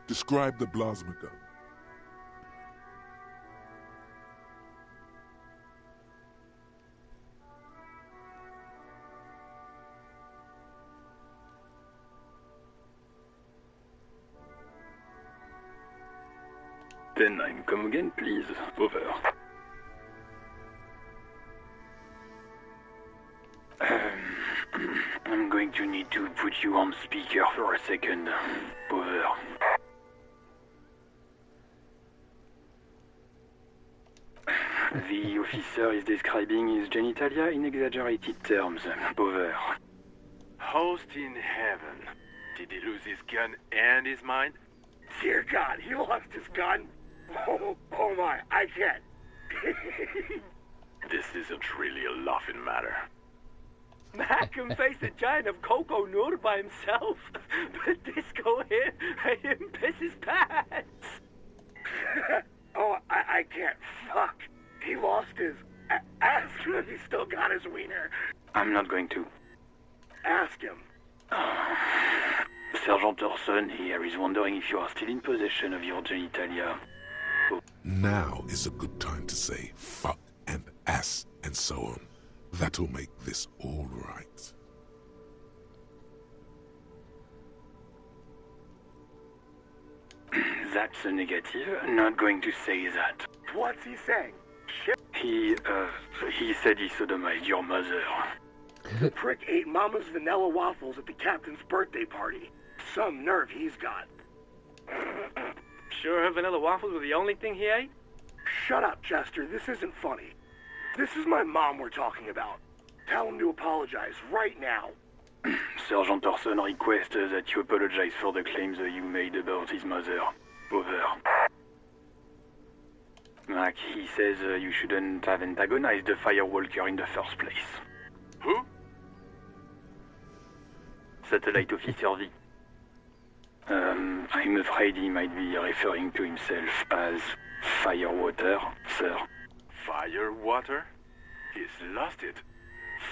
[SPEAKER 4] Describe the plasma gun.
[SPEAKER 12] Then I'm come again, please. Over. I'm going to need to put you on speaker for a second. Over. The officer is describing his genitalia in exaggerated terms. Over.
[SPEAKER 13] Host in heaven. Did he lose his gun and his mind? Dear God, he lost his gun. Oh my, I can't. This isn't really a laughing matter. Mac can face a giant of Coco Nur by himself, but Disco here made him piss his pants. Oh, I can't. Fuck. He lost his... Ask him if he still got his wiener.
[SPEAKER 12] I'm not going to.
[SPEAKER 13] Ask him.
[SPEAKER 12] Sergeant Orson here is wondering if you are still in possession of your genitalia.
[SPEAKER 4] Now is a good time to say fuck and ass and so on. That'll make this all right.
[SPEAKER 12] That's a negative. Not going to say that.
[SPEAKER 13] What's he saying? Shit.
[SPEAKER 12] He said he sodomized your mother.
[SPEAKER 13] The prick ate Mama's vanilla waffles at the captain's birthday party. Some nerve he's got. Sure her vanilla waffles were the only thing he ate? Shut up, Chester. This isn't funny. This is my mom we're talking about. Tell him to apologize right now.
[SPEAKER 12] Sergeant Orson requests that you apologize for the claims that you made about his mother. Over. Mac, he says you shouldn't have antagonized the Firewalker in the first place.
[SPEAKER 13] Who?
[SPEAKER 12] Satellite Officer V. I'm afraid he might be referring to himself as Firewater, sir.
[SPEAKER 13] Firewater? He's lost it.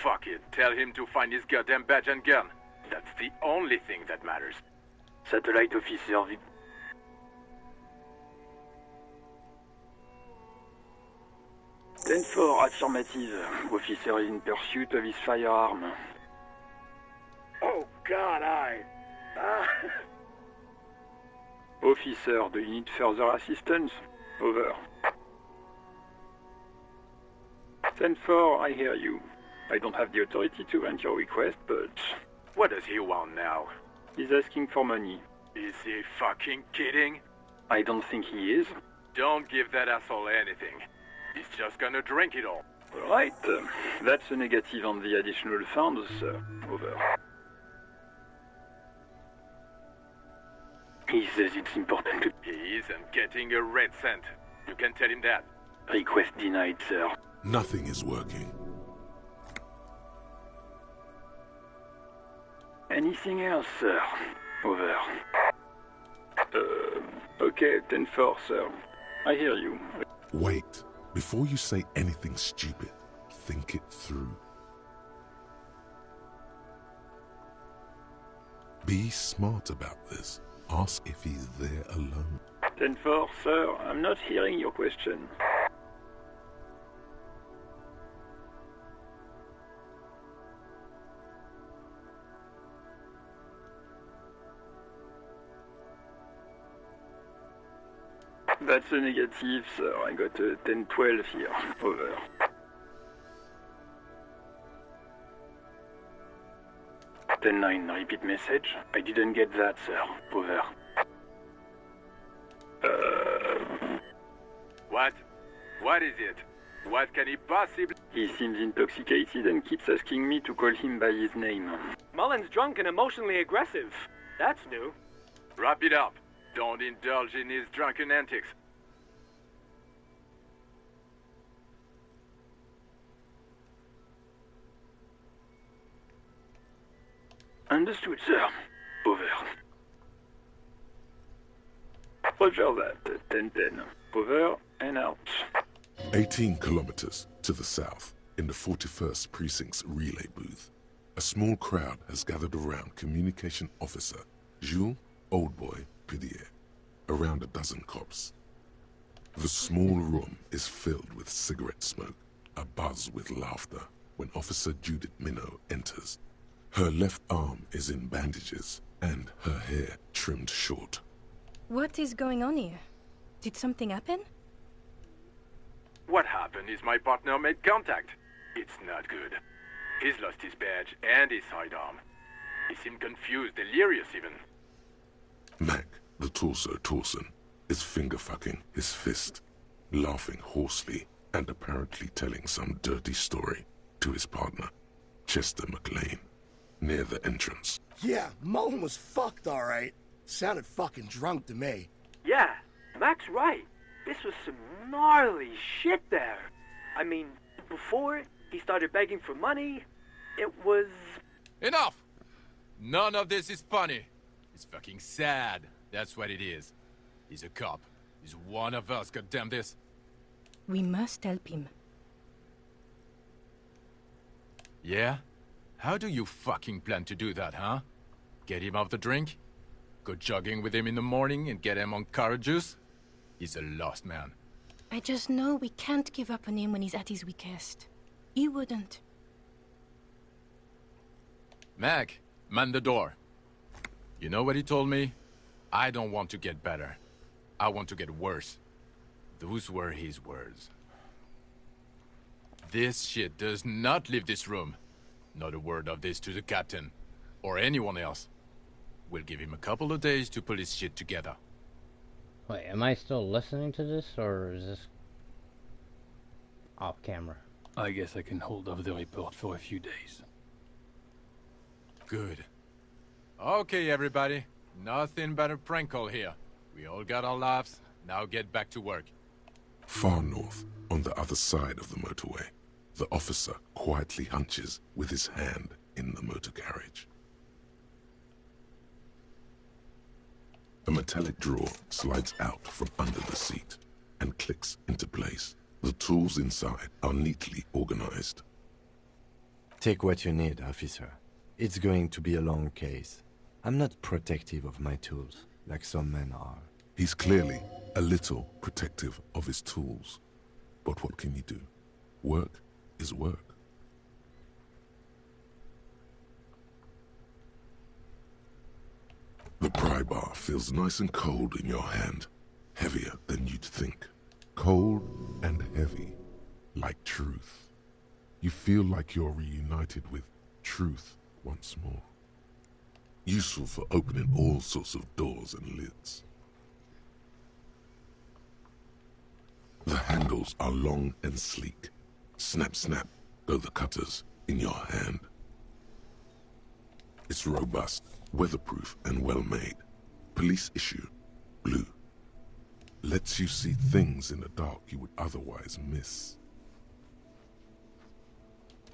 [SPEAKER 13] Fuck it. Tell him to find his goddamn badge and gun. That's the only thing that matters.
[SPEAKER 12] Satellite Officer V. Ten for affirmative. Officer is in pursuit of his firearm.
[SPEAKER 13] Oh, God,
[SPEAKER 12] Officer, do you need further assistance? Over. 10-4, I hear you. I don't have the authority to grant your request, but...
[SPEAKER 13] What does he want now?
[SPEAKER 12] He's asking for money.
[SPEAKER 13] Is he fucking kidding?
[SPEAKER 12] I don't think he is.
[SPEAKER 13] Don't give that asshole anything. He's just gonna drink it all.
[SPEAKER 12] All right. That's a negative on the additional funds, sir. Over. He says it's important to...
[SPEAKER 14] He isn't getting a red cent. You can tell him that.
[SPEAKER 12] Request denied, sir.
[SPEAKER 4] Nothing is working.
[SPEAKER 12] Anything else, sir? Over. Okay, 10-4, sir. I hear you.
[SPEAKER 4] Wait. Before you say anything stupid, think it through. Be smart about this. Ask if he's there alone.
[SPEAKER 12] 10-4, sir. I'm not hearing your question. That's a negative, sir. I got a 10-12 here. Over. Ten-9, repeat message. I didn't get that, sir. Over.
[SPEAKER 14] What? What is it? What can he possibly...
[SPEAKER 12] He seems intoxicated and keeps asking me to call him by his name.
[SPEAKER 13] Mullen's drunk and emotionally aggressive. That's new.
[SPEAKER 14] Wrap it up. Don't indulge in his drunken antics.
[SPEAKER 12] Understood, sir. Over. Roger that. 10-10. Over and out.
[SPEAKER 4] 18 kilometers to the south, in the 41st Precinct's relay booth, a small crowd has gathered around Communication Officer Jules Oldboy Pidier, around a dozen cops. The small room is filled with cigarette smoke, abuzz with laughter, when Officer Judith Minot enters. Her left arm is in bandages, and her hair trimmed short.
[SPEAKER 15] What is going on here? Did something happen?
[SPEAKER 14] What happened is my partner made contact. It's not good. He's lost his badge and his sidearm. He seemed confused, delirious even.
[SPEAKER 4] Mac, the torso Torson, is finger-fucking his fist, laughing hoarsely and apparently telling some dirty story to his partner, Chester McLean, near the entrance.
[SPEAKER 16] Yeah, Mullen was fucked, all right. Sounded fucking drunk to me.
[SPEAKER 13] Yeah, Mac's right. This was some gnarly shit there. I mean, before he started begging for money, it was...
[SPEAKER 17] Enough! None of this is funny. It's fucking sad. That's what it is. He's a cop. He's one of us, goddamn this.
[SPEAKER 15] We must help him.
[SPEAKER 17] Yeah? How do you fucking plan to do that, huh? Get him off the drink? Go jogging with him in the morning and get him on carrot juice? He's a lost man.
[SPEAKER 15] I just know we can't give up on him when he's at his weakest. You wouldn't.
[SPEAKER 17] Mac, man the door. You know what he told me? I don't want to get better. I want to get worse. Those were his words. This shit does not leave this room. Not a word of this to the captain, or anyone else. We'll give him a couple of days to pull his shit together.
[SPEAKER 1] Wait, am I still listening to this, or is this off camera?
[SPEAKER 18] I guess I can hold off the report for a few days.
[SPEAKER 17] Good. Okay, everybody. Nothing but a prank call here. We all got our laughs. Now get back to work.
[SPEAKER 4] Far north, on the other side of the motorway, the officer quietly hunches with his hand in the motor carriage. A metallic drawer slides out from under the seat and clicks into place. The tools inside are neatly organized.
[SPEAKER 8] Take what you need, officer. It's going to be a long case. I'm not protective of my tools, like some men are.
[SPEAKER 4] He's clearly a little protective of his tools. But what can you do? Work is work. The pry bar feels nice and cold in your hand, heavier than you'd think. Cold and heavy, like truth. You feel like you're reunited with truth once more. Useful for opening all sorts of doors and lids. The handles are long and sleek. Snap, snap, go the cutters in your hand. It's robust, weatherproof, and well made. Police issue, blue. Lets you see things in the dark you would otherwise miss.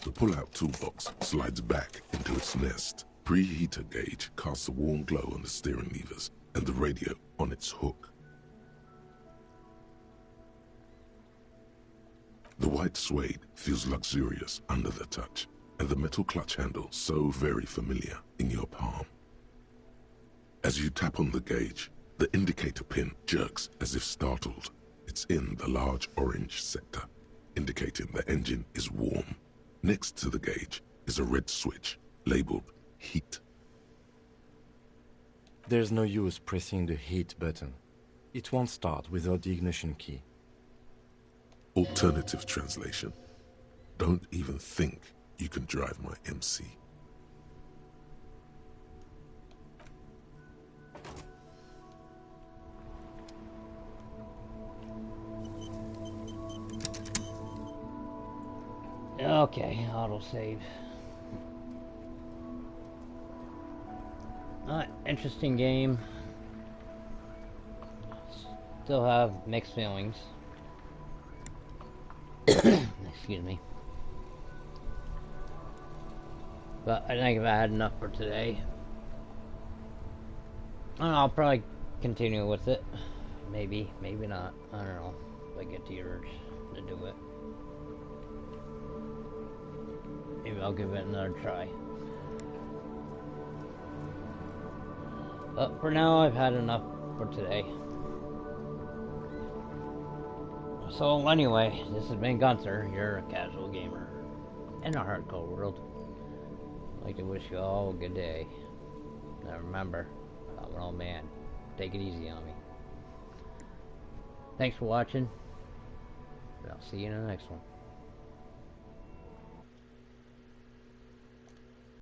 [SPEAKER 4] The pull-out toolbox slides back into its nest. Preheater gauge casts a warm glow on the steering levers and the radio on its hook. The white suede feels luxurious under the touch, and the metal clutch handle so very familiar in your palm. As you tap on the gauge, the indicator pin jerks as if startled. It's in the large orange sector, indicating the engine is warm. Next to the gauge is a red switch labeled heat.
[SPEAKER 8] There's no use pressing the heat button. It won't start without the ignition key.
[SPEAKER 4] Alternative translation. Don't even think you can drive my MC.
[SPEAKER 1] Okay, autosave. Interesting game. Still have mixed feelings. Excuse me. But I think I've had enough for today. I'll probably continue with it. Maybe, maybe not. I don't know. If I get the urge to do it. Maybe I'll give it another try. But for now, I've had enough for today. So anyway, this has been Gunther, your casual gamer in a hardcore world. I'd like to wish you all a good day. Now remember, I'm an old man. Take it easy on me. Thanks for watching, and I'll see you in the next one.